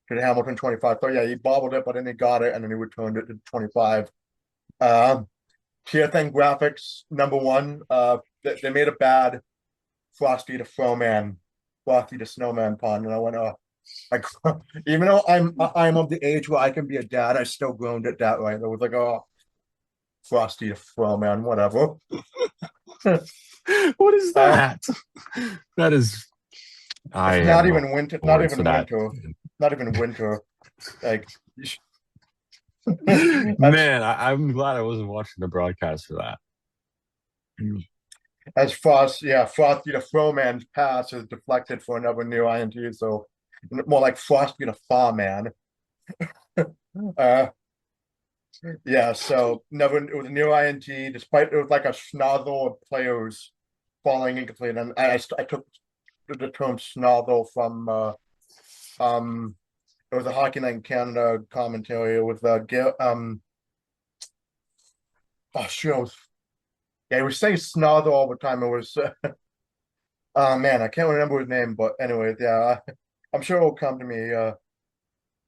to the Hamilton 25. So yeah, he bobbled it, but then he got it and then he returned it to 25. Tier thing graphics, number one, they made a bad Frosty the Snowman, Frosty the Snowman pun, and I went, I, even though I'm of the age where I can be a dad, I still groaned at that, right? I was like, oh, Frosty the Snowman, whatever. What is Uh, that? That is. I it's have not no even winter, words for that. not even winter. Like, as Man, I'm glad I wasn't watching the broadcast for that. as Frosty the Snowman's pass is deflected for another new INT, so more like Frosty the Farman. Uh, yeah, so never it was a new INT, despite it was like a schnozzle of players falling incomplete. And I took the term schnozzle from it was a Hockey Night in Canada commentary. It was oh shoot, yeah, he was saying schnozzle all the time. It was oh man, I can't remember his name, but anyways, yeah, I'm sure it'll come to me.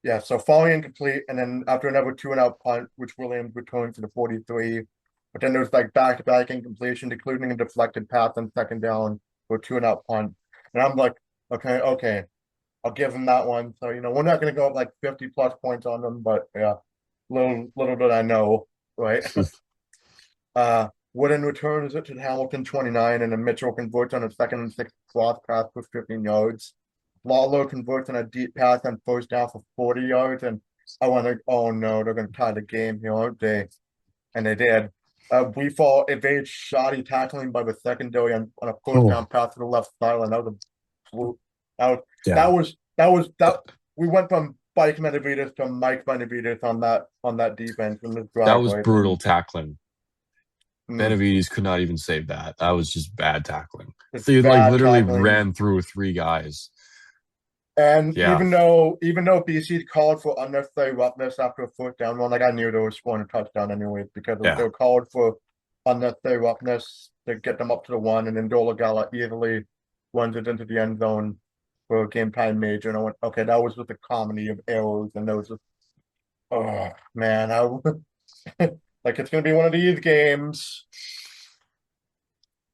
Yeah, so falling incomplete, and then after another 2-and-out punt, which Williams returned for the 43. But then there was like back-to-back incompletion, including a deflected pass on second down for a 2-and-out punt. And I'm like, okay, I'll give him that one. So, we're not going to go up like 50 plus points on them, but yeah, little did I know, right? Wooden returns it to Hamilton 29, and then Mitchell converts on a second and 6 cross pass for 15 yards. Lawler converts on a deep pass on first down for 40 yards, and I went like, oh no, they're going to tie the game here, aren't they? And they did. We fall evade shoddy tackling by the secondary on a first Oh, down pass to the left sideline. That was a blue. That was yeah. that. We went from Mike Benavides to Mike Benavides on that defense in this That drive, was right? brutal tackling. Mm, Benavides could not even save that. That was just bad tackling. it's They like bad literally tackling. ran through three guys. And Yeah. even though BC called for unnecessary roughness after a fourth down one, like I knew they were scoring a touchdown anyway because they Yeah. were called for unnecessary roughness to get them up to the one, and then Dolagala easily runs it into the end zone for a game time major. And I went, okay, that was just a comedy of errors, and those just, oh man, like it's gonna be one of these games.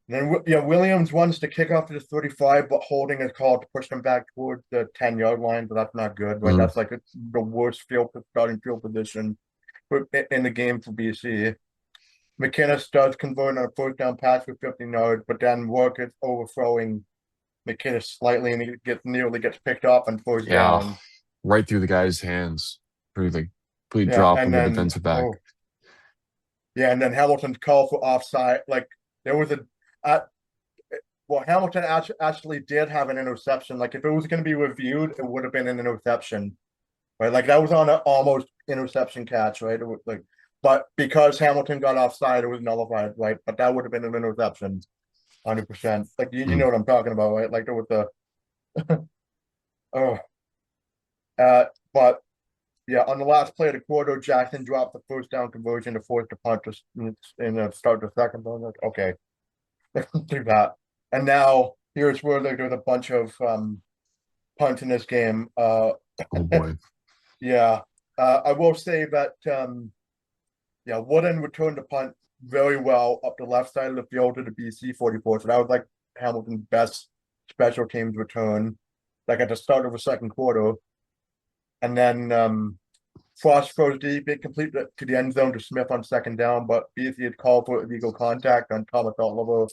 And then yeah, Williams wants to kick off to the 35, but holding is called to push them back towards the 10-yard line, but that's not good, right? Mm. That's like the worst starting field position in the game for BC. McInnes does convert on a first down pass for 15 yards, but then work is overthrowing McInnes slightly, and he nearly gets picked off on first Yeah. down. Right through the guy's hands. Through the complete Yeah, drop and from the then defensive back. yeah, and then Hamilton's call for offside. Like there was uh, well, Hamilton actually did have an interception. Like if it was going to be reviewed, it would have been an interception, right? Like that was on an almost interception catch, right? It was like, but because Hamilton got offside, it was nullified, right? But that would have been an interception, 100%. Like you Mm. know what I'm talking about, right? Like there was the oh, but yeah, on the last play of the quarter, Jackson dropped the first down conversion to force the punt and start the second. One. Like, okay, do that. And now here's where there's a bunch of punts in this game. Oh boy. Yeah, I will say that yeah, Wooden returned the punt very well up the left side of the field to the BC 44. So that was like Hamilton's best special teams return, like at the start of the second quarter. And then Frost throws deep, complete to the end zone to Smith on second down, but BC had called for illegal contact on Thomas Oliver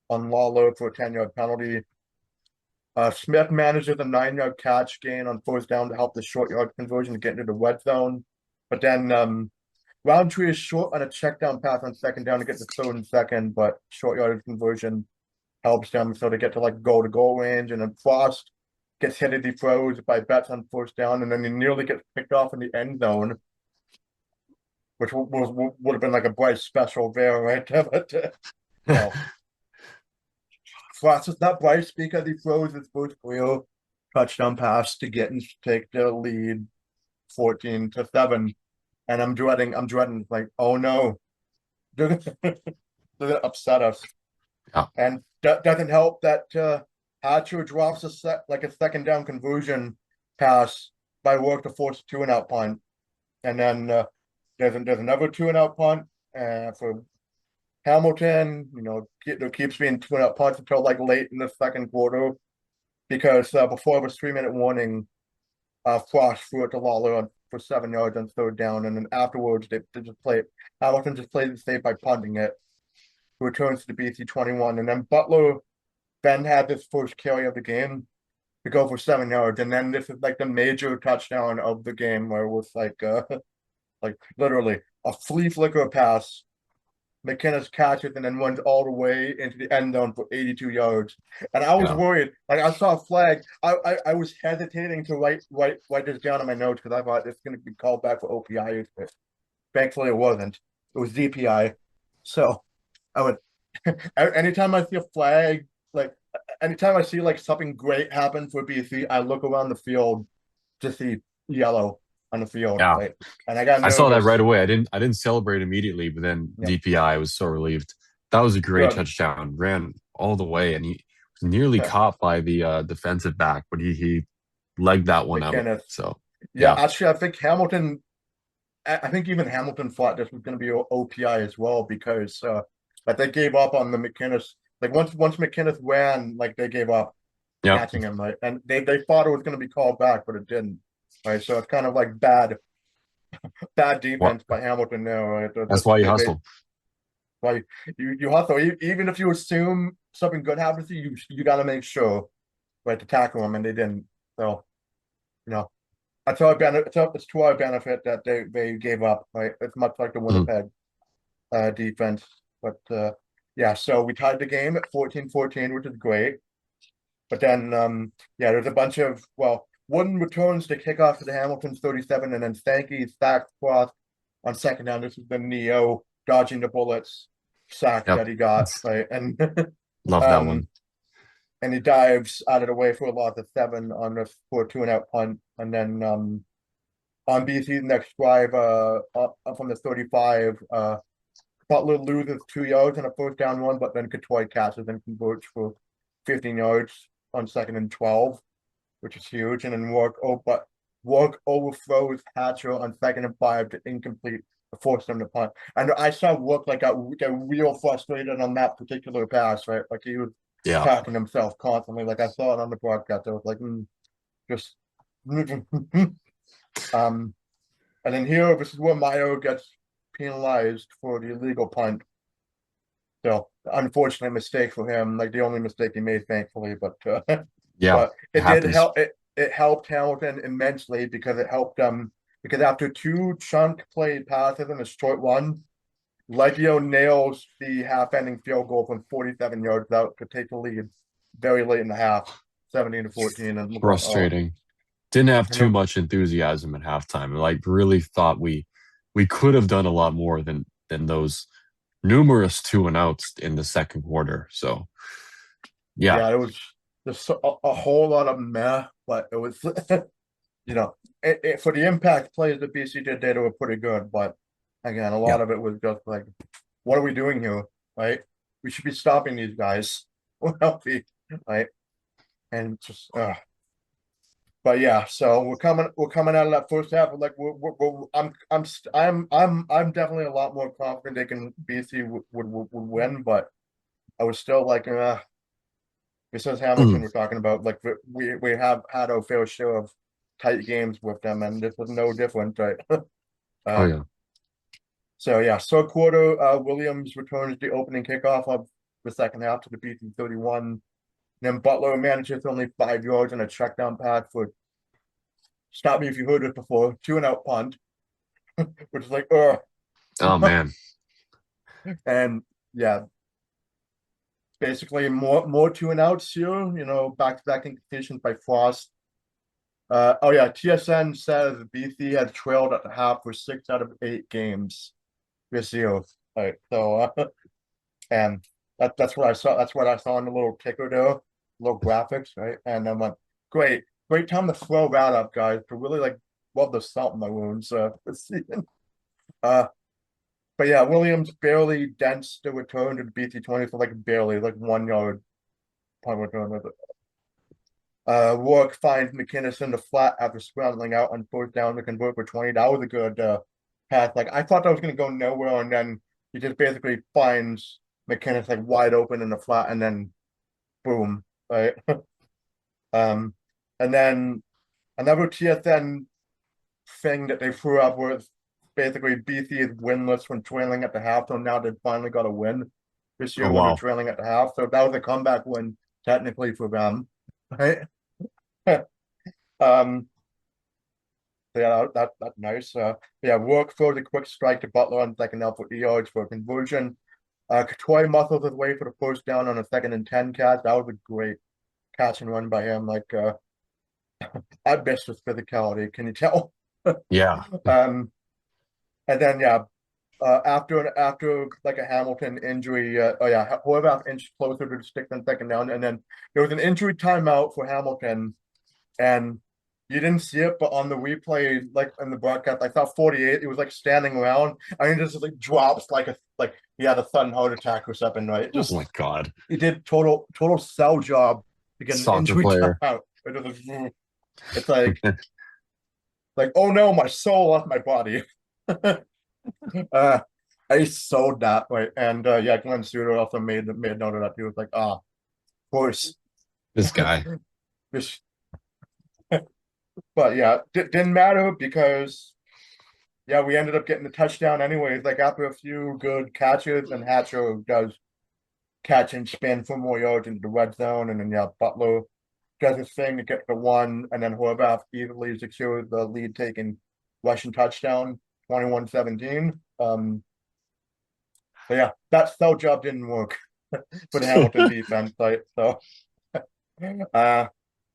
on Lawler for a 10-yard penalty. Smith manages a 9-yard catch gain on first down to help the short yard conversion to get into the red zone. But then Roundtree is short on a check down pass on second down to get the third and second, but short yardage conversion helps them so they get to like goal to goal range, and then Frost gets hit as he throws by Betts on first down, and then he nearly gets picked off in the end zone, which would have been like a Bryce special there, right? But no, Frost is not Bryce because he throws his first real touchdown pass to get and take the lead 14-7. And I'm dreading like, oh no, they're gonna upset us. Yeah. And that doesn't help that Hatcher drops a second down conversion pass by work to force a 2-and-out punt. And then there's another 2-and-out punt for Hamilton. There keeps being 2-and-out punts until like late in the second quarter, because before it was 3-minute warning, Frost threw it to Lawler for 7 yards on third down, and then afterwards they just play it. Hamilton just played it safe by punting it. Who returns to the BC 21, and then Butler then had this first carry of the game to go for 7 yards, and then this is like the major touchdown of the game, where it was like literally a flea flicker pass. McKinnis catches and then runs all the way into the end zone for 82 yards. And I was worried. Like, I saw a flag. I was hesitating to write this down in my notes because I thought it's going to be called back for OPI. Thankfully, it wasn't. It was DPI. So I would, anytime I see a flag, like anytime I see like something great happen for BC, I look around the field to see yellow on the field. Yeah. Right? And I got nervous. I saw that right away. I didn't celebrate immediately, but then DPI was so relieved. That was a great touchdown. Ran all the way, and he was nearly caught by the defensive back, but he legged that one out. So actually, I think Hamilton. I think even Hamilton thought this was going to be OPI as well, because like they gave up on the McKinnis. Like once McKinnis ran, like they gave up catching him, right? And they thought it was going to be called back, but it didn't. Right, so it's kind of like bad defense by Hamilton there, right? That's why you hustle. Why you hustle, even if you assume something good happens to you, you got to make sure, right, to tackle them, and they didn't. So, it's to our benefit that they gave up. Right, it's much like the Winnipeg defense, but so we tied the game at 14-14, which is great. But then there's a bunch of Wooden returns to kick off to the Hamilton's 37, and then Stanky sacks Frost on second down. This is the Neo dodging the bullets sack that he got, right? And love that one. And he dives out of the way for a loss of 7 for a 2-and-out punt. And then on BC's next drive, up from the 35, Butler loses 2 yards on a first down run, but then Couture catches and converts for 15 yards on 2nd and 12. Which is huge, and then Work overthrows Hatcher on 2nd and 5 to incomplete to force them to punt. And I saw Work get real frustrated on that particular pass, right? Like he was attacking himself constantly. Like I saw it on the broadcast. I was like, just and then here, this is where Mayo gets penalized for the illegal punt. So unfortunate mistake for him, like the only mistake he made, thankfully, but but it did help. It helped Hamilton immensely because it helped them. Because after 2 chunk play passes and a short one, Leggio nails the half-ending field goal from 47 yards out to take the lead very late in the half, 17-14. And frustrating. Didn't have too much enthusiasm at halftime. Like really thought we could have done a lot more than those numerous 2-and-outs in the second quarter. So it was just a whole lot of meh, but it was, for the impact plays that BC did, they were pretty good. But again, a lot of it was just like, what are we doing here? Right? We should be stopping these guys. We're healthy, right? And just, but so we're coming out of that first half. Like I'm definitely a lot more confident BC would win, but I was still like, this is Hamilton we're talking about. Like we have had our fair share of tight games with them, and this was no different, right? So quarter, Williams returns the opening kickoff of the second half to the BC 31. Then Butler manages only 5 yards on a check down pass for, stop me if you heard it before, 2-and-out punt. which is like, Oh man. and yeah, basically more two and outs here. Back to back incompletions by Frost. Oh yeah, TSN says BC has trailed at the half for 6 out of 8 games this year. Right, so and that's what I saw. That's what I saw in the little ticker there, little graphics, right? And I'm like, great time to throw that up, guys, to really like rub the salt in my wounds this season. Uh, but yeah, Williams barely dents the return to the BT20 for like barely like 1 yard punt return with it. Rourke finds McInnes in the flat after scrambling out on fourth down to convert for 20. That was a good pass. Like I thought that was going to go nowhere, and then he just basically finds McInnes like wide open in the flat, and then boom, right? um, and then another TSN thing that they threw up was basically BC is winless when trailing at the half, so now they finally got a win this Oh year when they're wow. trailing at the half. So that was a comeback win technically for them, right? um, so yeah, that's nice. Yeah, Rourke throws a quick strike to Butler on second down for yards for a conversion. Troy muscles his way for the first down on a 2nd and 10 catch. That was a great catch and run by him. Like I miss his physicality. Can you tell? Yeah. um, and then yeah, after like a Hamilton injury, oh yeah, Horvath inched closer to the stick than second down, and then there was an injury timeout for Hamilton, and you didn't see it, but on the replay, like in the broadcast, I saw 48. He was like standing around, and he just like drops like he had a sudden heart attack or something, right? Oh Just my God. he did total sell job to get an Soccer injury player. timeout. It's like oh no, my soul left my body. uh, I sold that right, and yeah, Glenn Suter also made note of that. He was like, of course, This guy. this, but yeah, didn't matter because yeah, we ended up getting the touchdown anyways. Like after a few good catches, and Hatcher does catch and spin for more yards into the red zone, and then yeah, Butler does his thing to get the one, and then Horvath easily secures the lead taking rushing touchdown, 21-17. So yeah, that sell job didn't work for the Hamilton defense, right? So uh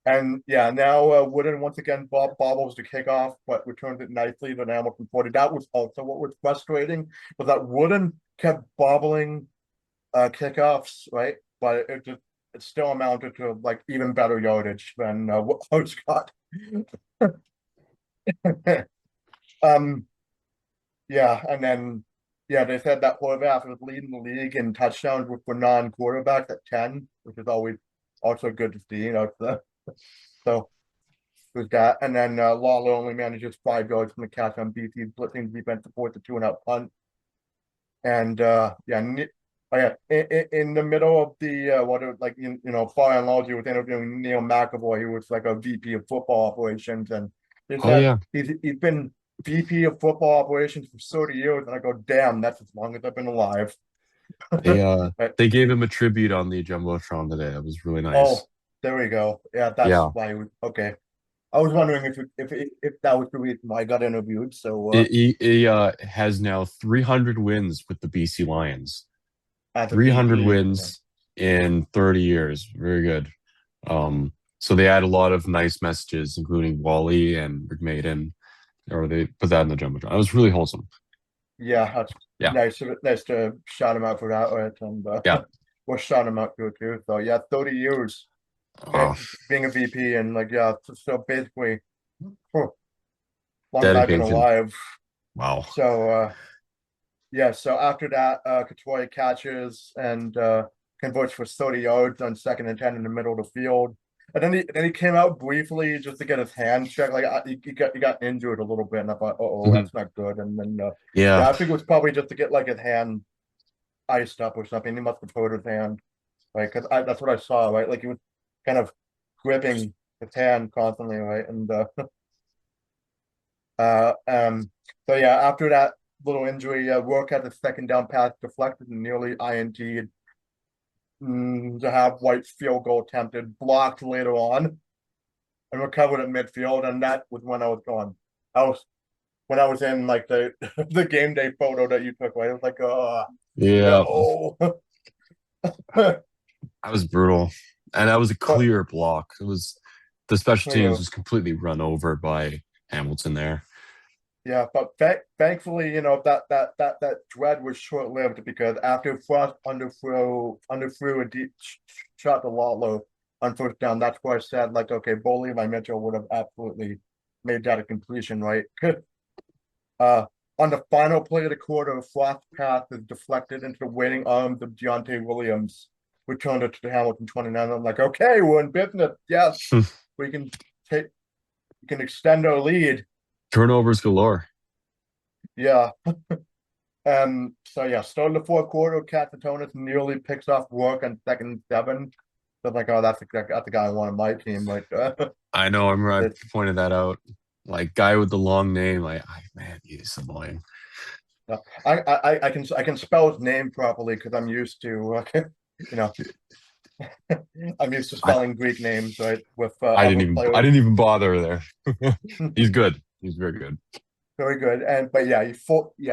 and yeah, now Wooden once again bobbles the kickoff, but returns it nicely to Hamilton 40. That was also what was frustrating, was that Wooden kept bobbling kickoffs, right? But it still amounted to like even better yardage than what Host got. um, yeah, and then yeah, they said that Horvath was leading the league in touchdowns for non-quarterbacks at 10, which is always also good to see. So was that, and then Lawler only manages 5 yards from the catch on BC's blitzing defense support the 2-and-out punt. And yeah, oh, yeah, in the middle of the what like Fire and Logie was interviewing Neil McAvoy, who was like a VP of football operations, and they Oh said yeah. he's been VP of football operations for 30 years, and I go, damn, that's as long as I've been alive. They But, they gave him a tribute on the Jumbotron today. That was really oh, nice. there we go. Yeah, that's Yeah. why he was okay. I was wondering if that was the reason why I got interviewed. So He has now 300 wins with the BC Lions. as a 300 VP, wins in 30 years. Very good. So they add a lot of nice messages, including Wally and Rick Maiden, or they put that in the Jumbotron. It was really wholesome. yeah, that's Yeah. nice to shout him out for that, right? And Yeah. we'll shout him out too. So yeah, 30 years Oh, being a VP, and like yeah, so basically, huh, long as I've been dedication. alive. Wow. So yeah, so after that, Katoy catches and converts for 30 yards on 2nd and 10 in the middle of the field. And then he came out briefly just to get his hand checked. Like he got injured a little bit, and I thought, oh, Mhm. that's not good. And then Yeah. yeah, I think it was probably just to get like his hand iced up or something. He must have hurt his hand, right? Because that's what I saw, right? Like he was kind of gripping his hand constantly, right? And uh, um, so yeah, after that little injury, Rourke had the second down pass deflected and nearly INT'd to have White's field goal attempted, blocked later on, and recovered at midfield. And that was when I was going. I was when I was in like the the game day photo that you took, right? I was like, oh Yeah, no. that was brutal. And that was a But clear block. It was the special you teams know, was completely run over by Hamilton there. yeah, but thankfully, that dread was short lived because after Frost underthrew a deep shot to Lawlow on first down, that's where I said like, okay, Boley by Mitchell would have absolutely made that a completion, right? Uh, on the final play of the quarter, Frost's pass is deflected into the waiting arms of Deontay Williams, returned it to Hamilton 29. I'm like, okay, we're in business. Yes, we can take, we can extend our lead. Turnovers galore. Yeah. So yeah, starting the fourth quarter, Katatonis nearly picks off Rourke on 2nd and 7. So I'm like, oh, that's the guy I want on my team. Like, I know. I remember I it, pointed that out. Like guy with the long name. Man, he's annoying. I can spell his name properly because I'm used to, you know, I'm used to I spelling Greek names, right, with I didn't other even I players. didn't even bother there. He's good. He's very good. Very good. But yeah,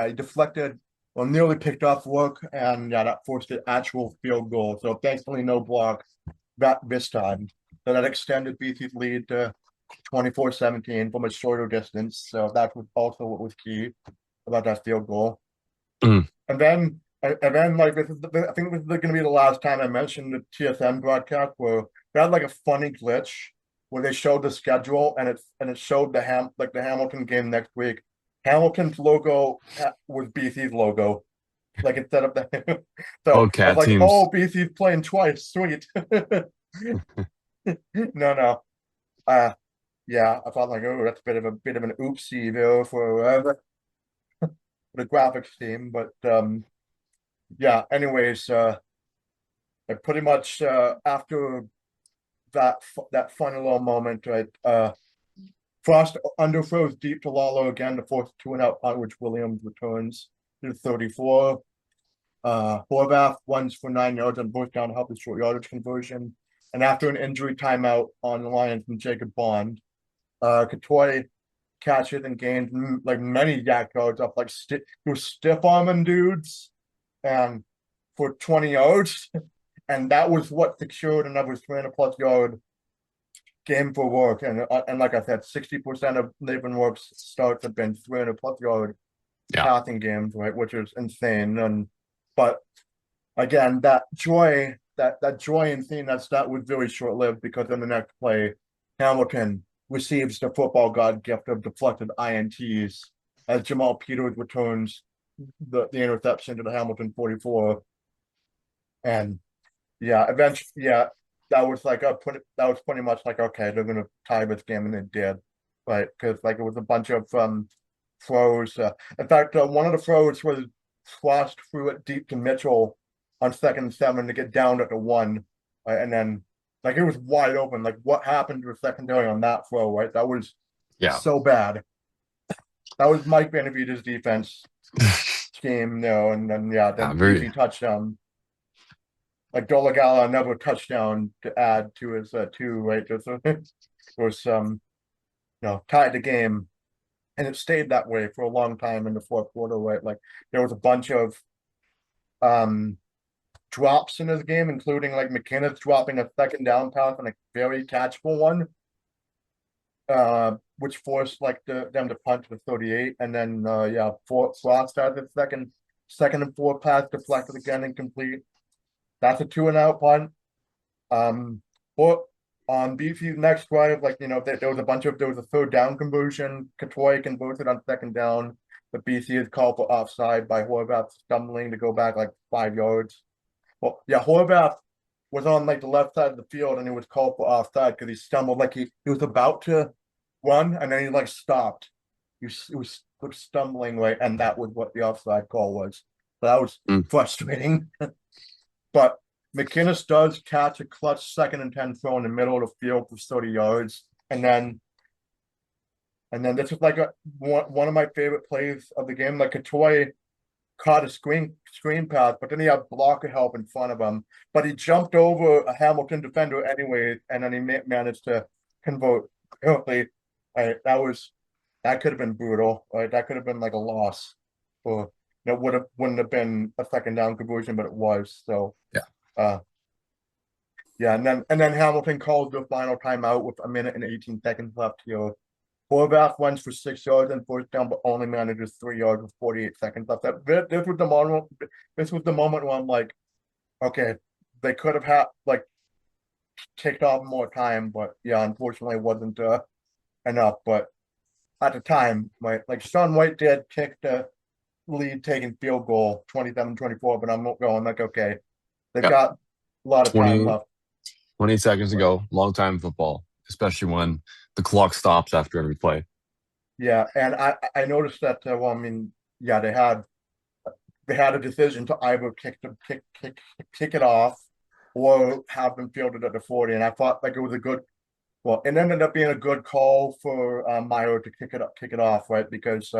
he deflected or nearly picked off Rourke, and yeah, that forced an actual field goal. So thankfully, no block that this time. So that extended BC's lead to 24-17 from a shorter distance. So that was also what was key about that field goal. Mm. And then like I think this is going to be the last time I mentioned the TSN broadcast where they had like a funny glitch where they showed the schedule and it showed the Hamilton game next week. Hamilton's logo was BC's logo, like instead of the Oh, so I was cat like, oh, teams. BC's playing twice, sweet. No, no. Yeah, I thought like, oh, that's a bit of an oopsie there for the graphics team, but yeah. Anyways, I pretty much after that funny little moment, right? Frost underthrows deep to Lalo again to force a 2-and-out punt, which Williams returns to 34. Horvath runs for 9 yards on fourth down to help the short yardage conversion. And after an injury timeout on the line from Jacob Bond, Katoy catches and gains like many yak yards up, like stiff arming dudes, and for 20 yards. And that was what secured another 300+ yard game for Rourke. And like I said, 60% of Nathan Rourke's starts have been 300+ yard Yeah. passing games, right? Which is insane. But again, that joy in seeing that was very short lived because in the next play, Hamilton receives the football god gift of deflected INTs as Jamal Peters returns the interception to the Hamilton 44. And yeah, eventually, yeah, that was pretty much like, okay, they're gonna tie this game, and they did, right? Because like it was a bunch of throws. In fact, one of the throws was Frost threw it deep to Mitchell on 2nd and 7 to get down at the 1, right? And then like it was wide open. Like what happened to the secondary on that throw, right? That was Yeah. so bad. That was Mike Benavides' defense scheme, and then yeah, Yeah, then very easy touchdown. Like Dolagala another touchdown to add to his 2, right? Was tied the game, and it stayed that way for a long time in the fourth quarter, right? Like there was a bunch of um drops in his game, including like McKinnon dropping a second down pass and a very catchable one, which forced like them to punt to the 38, and then yeah, Frost had the second and 4 pass deflected again incomplete. That's a 2-and-out punt. But on BC's next drive, like there was a third down conversion. Katoy converted on second down. But BC is called for offside by Horvath stumbling to go back like 5 yards. Well, yeah, Horvath was on like the left side of the field and he was called for offside because he stumbled like he was about to run and then he like stopped. He was stumbling, right, and that was what the offside call was. So that was mm. frustrating. But McInnes does catch a clutch 2nd and 10 throw in the middle of the field for 30 yards. And then this is like one of my favorite plays of the game. Like Katoy caught a screen pass, but then he had blocker help in front of him. But he jumped over a Hamilton defender anyway, and then he managed to convert early. That was that could have been brutal. Right, that could have been like a loss, or wouldn't have been a second down conversion, but it was. So, Yeah. uh, yeah, and then Hamilton called the final timeout with a minute and 18 seconds left here. Horvath runs for 6 yards and first down, but only manages 3 yards with 48 seconds left. This was the moment. This was the moment where I'm like, okay, they could have had like kicked off more time, but yeah, unfortunately, it wasn't enough. But at the time, right, like Sean White did kick the lead taking field goal 27-24, but I'm going like, okay, they've Yeah. got a lot of time 20, left. 20 seconds to Right. go. Long time in football, especially when the clock stops after every play. Yeah, and I noticed that. Well, I mean, yeah, they had a decision to either kick it off or have them fielded at the 40, and I thought like it was a good. Well, it ended up being a good call for Meyer to kick it off, right? Because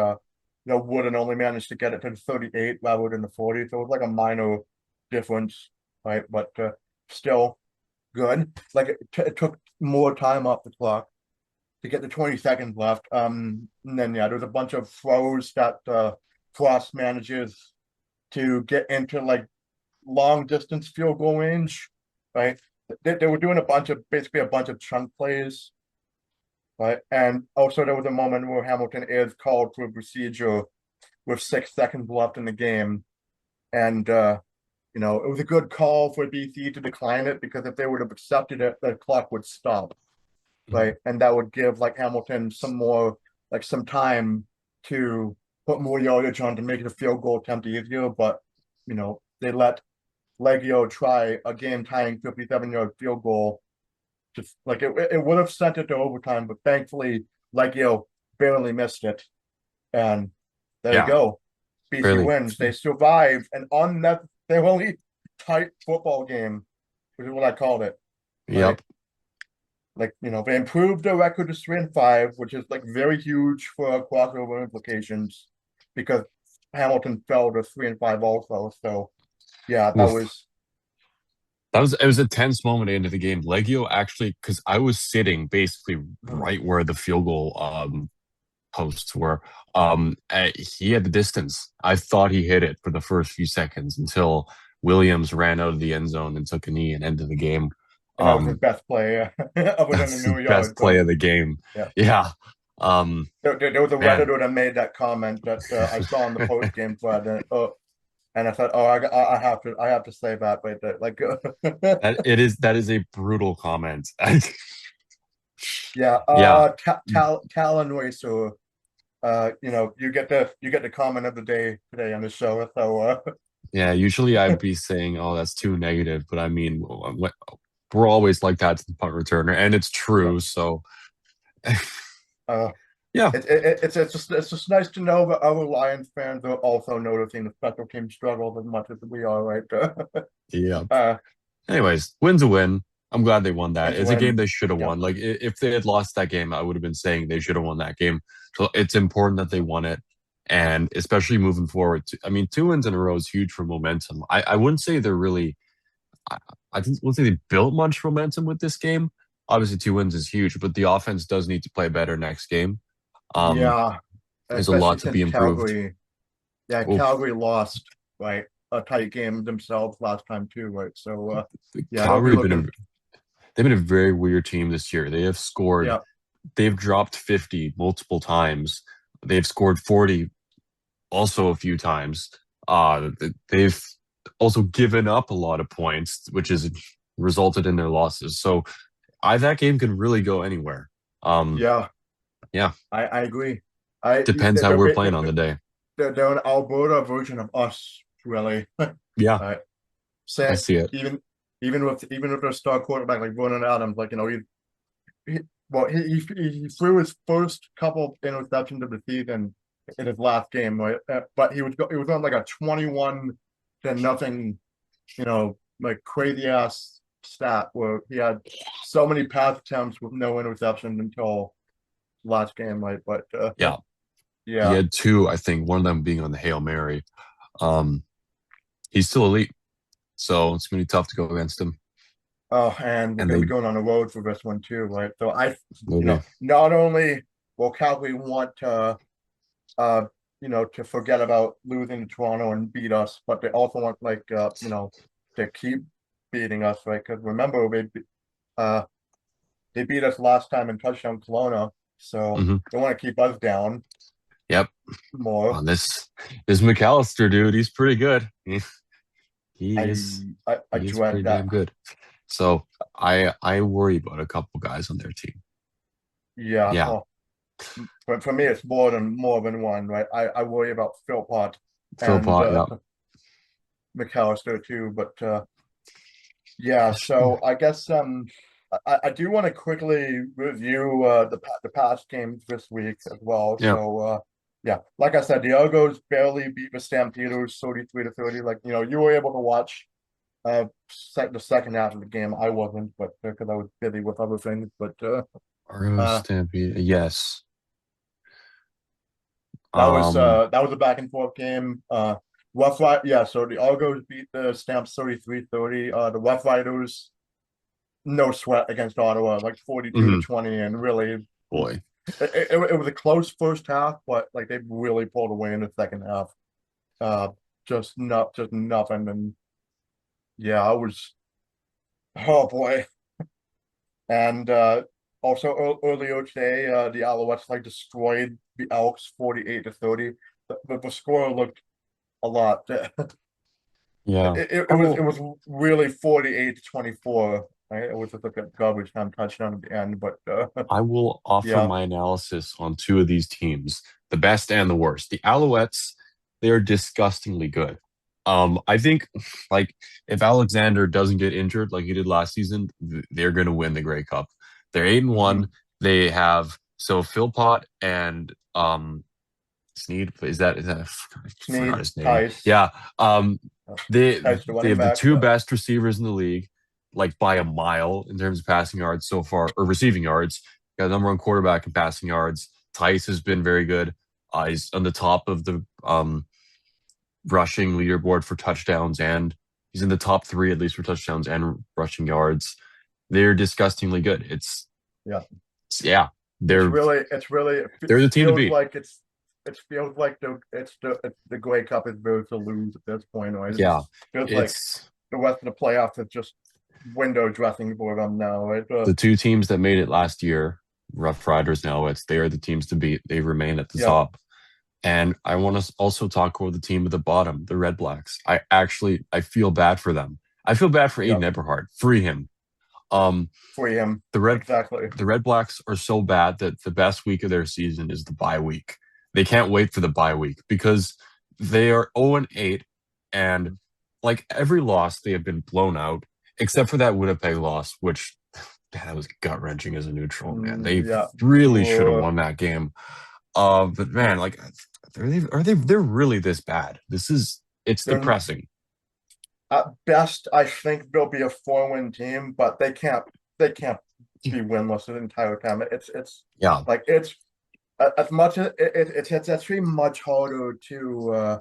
Wooden only managed to get it to the 38 rather than the 40, so it was like a minor difference, right? But still good. Like it took more time off the clock to get the 20 seconds left. And then yeah, there's a bunch of throws that Frost manages to get into like long distance field goal range, right? They were doing basically a bunch of chunk plays, right? And also there was a moment where Hamilton is called for a procedure with 6 seconds left in the game. And it was a good call for BC to decline it because if they would have accepted it, the clock would stop, right? And that would give like Hamilton some time to put more yardage on to make the field goal attempt easier. But they let Leggio try a game tying 57-yard field goal. Just like it would have sent it to overtime, but thankfully Leggio barely missed it. And there you Yeah, go. BC barely. wins. They survived an unnecessarily tight football game, which is what I called it. Right. Yep. Like, they improved their record to 3-5, which is like very huge for crossover implications because Hamilton fell to 3-5 also. So yeah, that Oof. was It was a tense moment at the end of the game. Leggio actually, because I was sitting basically right where the field goal posts were. He had the distance. I thought he hit it for the first few seconds until Williams ran out of the end zone and took a knee and ended the game. and that was his Um, best play other than the that's the New York. best play of the game. Yeah. Yeah. Um, There was a man, Redditor that made that comment that I saw in the post game thread, and I said, "Oh, I have to say that," but like, that is a brutal comment. yeah, Yeah. Talon Racer, you get the comment of the day today on the show. So, Yeah, usually I'd be saying, "Oh, that's too negative," but I mean, we're always like that to the punt returner, and it's yeah, true. So, uh, yeah, it's just nice to know that other Lions fans are also noticing the special team struggles as much as we are, right? yeah. Uh, Anyways, win's a win. I'm glad they won that. wins It's a game win. they should have Yeah, won. Like if they had lost that game, I would have been saying they should have won that game. So it's important that they won it, and especially moving forward. I mean, 2 wins in a row is huge for momentum. I wouldn't say they're really. I, I wouldn't say they built much momentum with this game. Obviously, 2 wins is huge, but the offense does need to play better next game. Um, yeah, there's a lot especially to since be improved. Calgary. Yeah, Oof. Calgary lost right a tight game themselves last time too, right? So yeah, they'll be Calgary looking. they've been a very weird team this year. They have scored, Yeah, they've dropped 50 multiple times. They've scored 40 also a few times. They've also given up a lot of points, which has resulted in their losses. So that game can really go anywhere. Um, yeah, yeah, I agree. I depends how they're, we're they're, playing on the day. they're an Alberta version of us, really. Yeah, Right. I Say see it. even with their star quarterback like Vernon Adams, like he well he threw his first couple interceptions of the season in his last game, right? But he was on like a 21 to nothing, like crazy ass stat where he had so many pass attempts with no interception until last game, right? But Yeah, he yeah. had two, I think, one of them being on the Hail Mary. Um, he's still elite, so it's gonna be tough to go against him. Oh, and we're And going to they be going on the road for this one too, right? So will be. not only well, Calgary want to uh to forget about losing to Toronto and beat us, but they also want to keep beating us, right? Because remember uh they beat us last time in touchdown Kelowna, so Hmm. they want to keep us down Yep. more. On this McAllister dude, he's pretty good. He is I he is dread pretty that. damn good. So I worry about a couple guys on their team. Yeah, Yeah, well, for me, it's more than one, right? I worry about Philpott and Philpott. Yeah. McAllister too, but yeah. So I guess I do want to quickly review the past games this week as well. Yeah. So yeah, like I said, the Argos barely beat the Stampeders 33-30. Like you were able to watch the second half of the game. I wasn't, but because I was busy with other things. But Argo uh Stampede. Yes. that was a back and forth game. Rough Riders, yeah. So the Argos beat the Stamps 33-30. The Rough Riders, no sweat against Ottawa, like 42 to Mhm. 20, and really, Boy. it was a close first half, but like they really pulled away in the second half. Uh, just nothing, and yeah, I was, oh boy. And also earlier today, the Alouettes like destroyed the Elks 48-30. The score looked a lot. Yeah. It I was it will was really 48-24. Right? It was just like a garbage time touchdown at the end, but I will offer yeah, my analysis on two of these teams, the best and the worst. The Alouettes, they are disgustingly good. I think like if Alexander doesn't get injured like he did last season, they're going to win the Grey Cup. They're 8-1. mhm. They have so Philpott and Sneed. Is that I forgot Snead, his name. Tice, Yeah. Um, uh, they Tice the they running have the back. two best receivers in the league, like by a mile in terms of passing yards so far or receiving yards. Got number one quarterback in passing yards. Tice has been very good. He's on the top of the rushing leaderboard for touchdowns, and he's in the top three at least for touchdowns and rushing yards. They're disgustingly good. Yeah, Yeah, they're it they're the team to feels beat. like it feels like the Grey Cup is very to lose at this point, right? It Yeah, just feels like it's the rest of the playoffs is just window dressing for them now, right? the two teams that made it last year, Rough Riders now, they are the teams to beat. They remain at the Yeah, top. And I want to also talk about the team at the bottom, the Red Blacks. I feel bad for them. I feel bad for yeah, Aiden Eberhard. Free him. Um for him, the Red exactly. the Red Blacks are so bad that the best week of their season is the bye week. They can't wait for the bye week because they are 0-8 and like every loss they have been blown out except for that Winnipeg loss, which that was gut wrenching as a neutral, man. They Yeah, really should have uh, won that game. But man, like, they're really this bad? It's they're depressing. at best. I think they'll be a 4-win team, but they can't be winless the entire time. It's Yeah, like it's as much as it's actually much harder to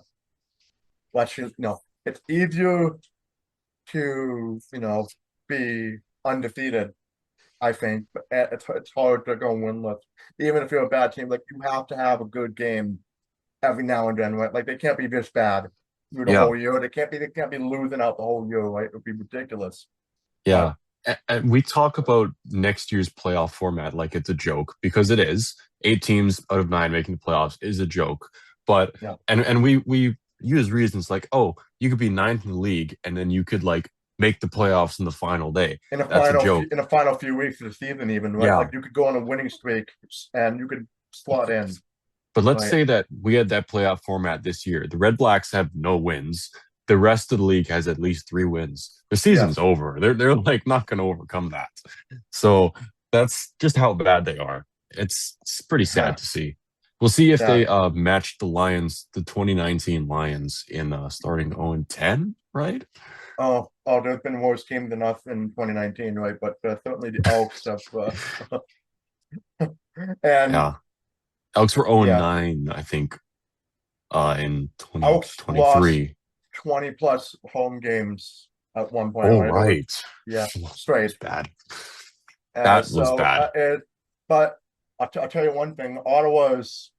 let's just it's easier to be undefeated. I think, but it's hard to go winless, even if you're a bad team. Like you have to have a good game every now and then, right? Like they can't be this bad through the yeah, whole year. They can't be losing out the whole year, right? It would be ridiculous. But yeah. And we talk about next year's playoff format like it's a joke because it is. 8 teams out of 9 making the playoffs is a joke. But yeah, and we use reasons like, oh, you could be ninth in the league and then you could like make the playoffs in the final day. That's a joke. in the final few weeks of the season, even right, like Yeah. you could go on a winning streak and you could slot in, But let's right? say that we had that playoff format this year. The Red Blacks have no wins. The rest of the league has at least 3 wins. The season's Yes, over. They're like not going to overcome that. So that's just how bad they are. It's pretty sad to see. We'll see if yeah. they match the Lions, the 2019 Lions in starting 0-10, right? There's been worse teams than us in 2019, right? But certainly the Elks have, and Yeah. Elks were yeah, 0-9, I think, in Elks lost 2023. 20 plus home games at one point, Oh, right? It was, right. yeah, That was straight. bad. That was So bad. but I'll tell you one thing. Ottawa's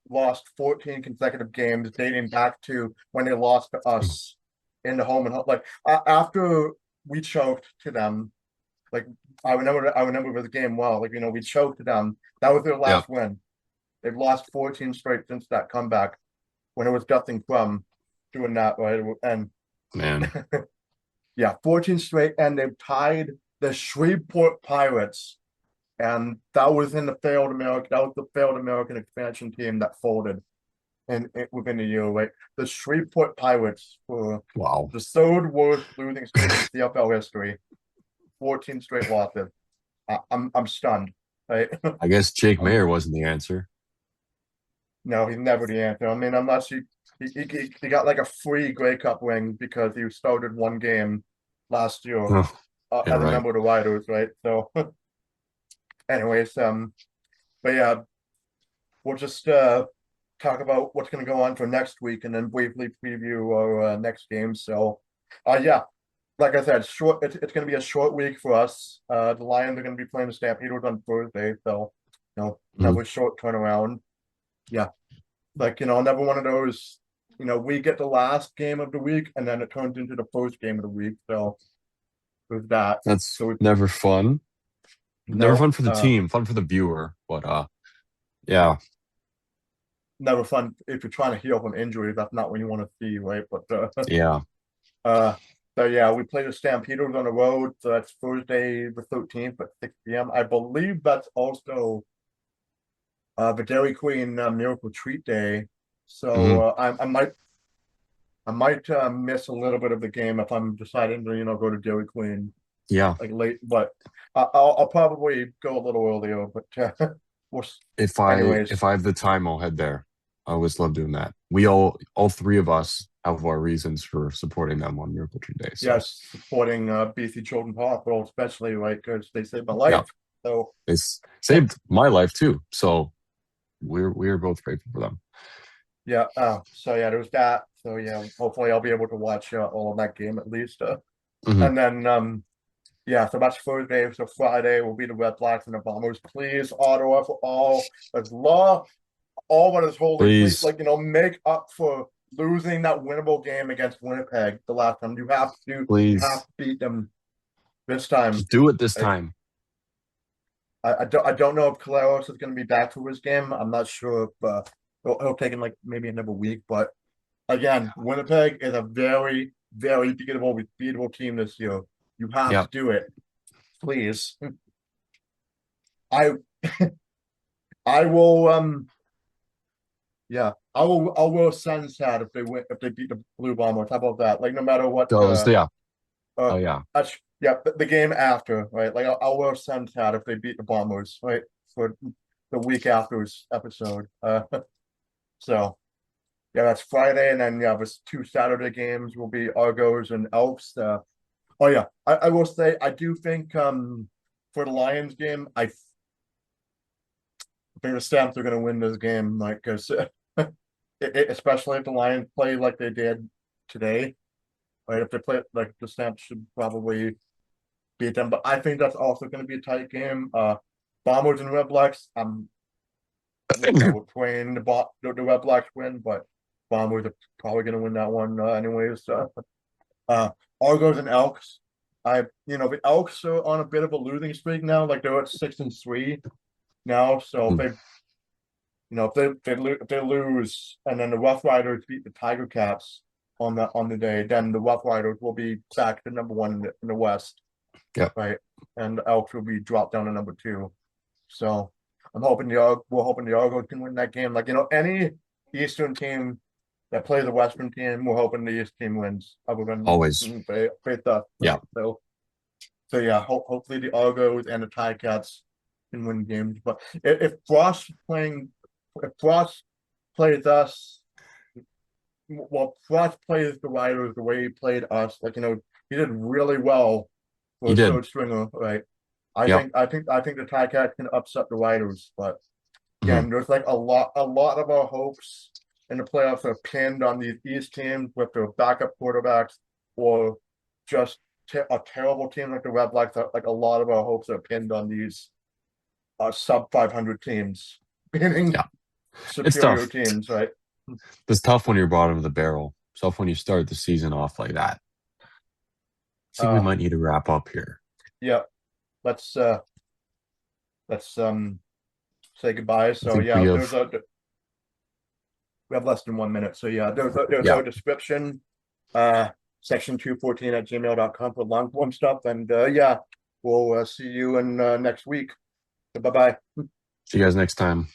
lost 14 consecutive games dating back to when they lost to us in the home and home. Like after we choked to them, like I remember the game well. Like we choked to them. That was their Yep. last win. They've lost 14 straight since that comeback when it was Dustin Crum doing that, right? And Man. yeah, 14 straight, and they've tied the Shreveport Pirates, and that was in the failed American. That was the failed American expansion team that folded, within a year, right? The Shreveport Pirates were Wow. the third worst losing streak in CFL history, 14 straight losses. I'm stunned, right? I guess Jake Mayer wasn't the answer. No, he's never the answer. I mean, unless he got like a free Grey Cup ring because he started one game last year Oh, yeah, as a right. member of the Riders, right? So, anyways, but yeah, we'll just talk about what's going to go on for next week and then briefly preview our next game. So, yeah, like I said, short. It's going to be a short week for us. The Lions are going to be playing the Stampeders on Thursday, so Mhm. another short turnaround. Yeah, like another one of those. We get the last game of the week, and then it turns into the first game of the week. So with that, That's so we never fun. Never no, fun for the team, fun for the viewer. But yeah, never fun if you're trying to heal from injury. That's not what you want to see, right? But yeah. uh, so yeah, we play the Stampeders on the road. So that's Thursday the 13th at 6 p.m. I believe that's also the Dairy Queen Miracle Treat Day. So Hmm. I might miss a little bit of the game if I'm deciding to go to Dairy Queen Yeah. like late, but I'll probably go a little earlier. But we'll, If anyways, I have the time, I'll head there. I always love doing that. We all three of us have our reasons for supporting them on Miracle Tree Day. So yes, supporting BC Children's Hospital, especially like because they saved my yeah, life. So it's saved my life too. So we're both grateful for them. yeah, so yeah, there's that. So yeah, hopefully I'll be able to watch all of that game at least. Hmm. And then yeah, so that's Thursday. So Friday will be the Red Blacks and the Bombers. Please, Ottawa, for as law, all that is holy. Please, Please, like make up for losing that winnable game against Winnipeg the last time. You have please, to beat them this time. just do it this Like time. I don't know if Caleros is going to be back for his game. I'm not sure if he'll take him like maybe another week. But again, Winnipeg is a very, very beatable team this year. You have to Yeah. do it, please. I I will yeah, I'll wear a Sens hat if they beat the Blue Bombers. How about that? Like no matter what Those, yeah. uh Oh yeah. that's yeah, the game after, right? Like I'll wear a Sens hat if they beat the Bombers, right? For the week after's episode. So yeah, that's Friday, and then yeah, there's two Saturday games will be Argos and Elks. Oh yeah, I will say I do think for the Lions game, I think the Stamps are gonna win this game, like because especially if the Lions play like they did today, right? If they play like the Stamps should probably beat them, but I think that's also going to be a tight game. Bombers and Red Blacks. We're playing the Red Blacks win, but Bombers are probably going to win that one anyways. Uh, Argos and Elks. The Elks are on a bit of a losing streak now. Like they're at 6-3 now, so if Mm. they if they lose and then the Rough Riders beat the Tiger Cats on the day, then the Rough Riders will be back to number one in the West, Yep. right? And the Elks will be dropped down to number two. So we're hoping the Argos can win that game. Like any Eastern team that plays a Western team, we're hoping the East team wins. Other than Always. faith us, Yeah. right? So yeah, hopefully the Argos and the Ticats can win games. But if Frost plays us, well, Frost plays the Riders the way he played us. Like he did really well for He a did. third stringer, right? I Yep. think I think I think the Ticats can upset the Riders, but Mhm. again, there's like a lot of our hopes in the playoffs are pinned on these East teams with their backup quarterbacks or just a terrible team like the Red Blacks. Like a lot of our hopes are pinned on these sub 500 teams, beating Yeah, it's superior tough. teams, right? It's tough when you're bottom of the barrel. It's tough when you start the season off like that. I think we Uh, might need to wrap up here. yeah, let's say goodbye. I So think we yeah, have, we have less than 1 minute. So yeah, there's yeah. our description. Section 214 at gmail.com for long form stuff. And yeah, we'll see you in next week. Bye bye. See you guys next time.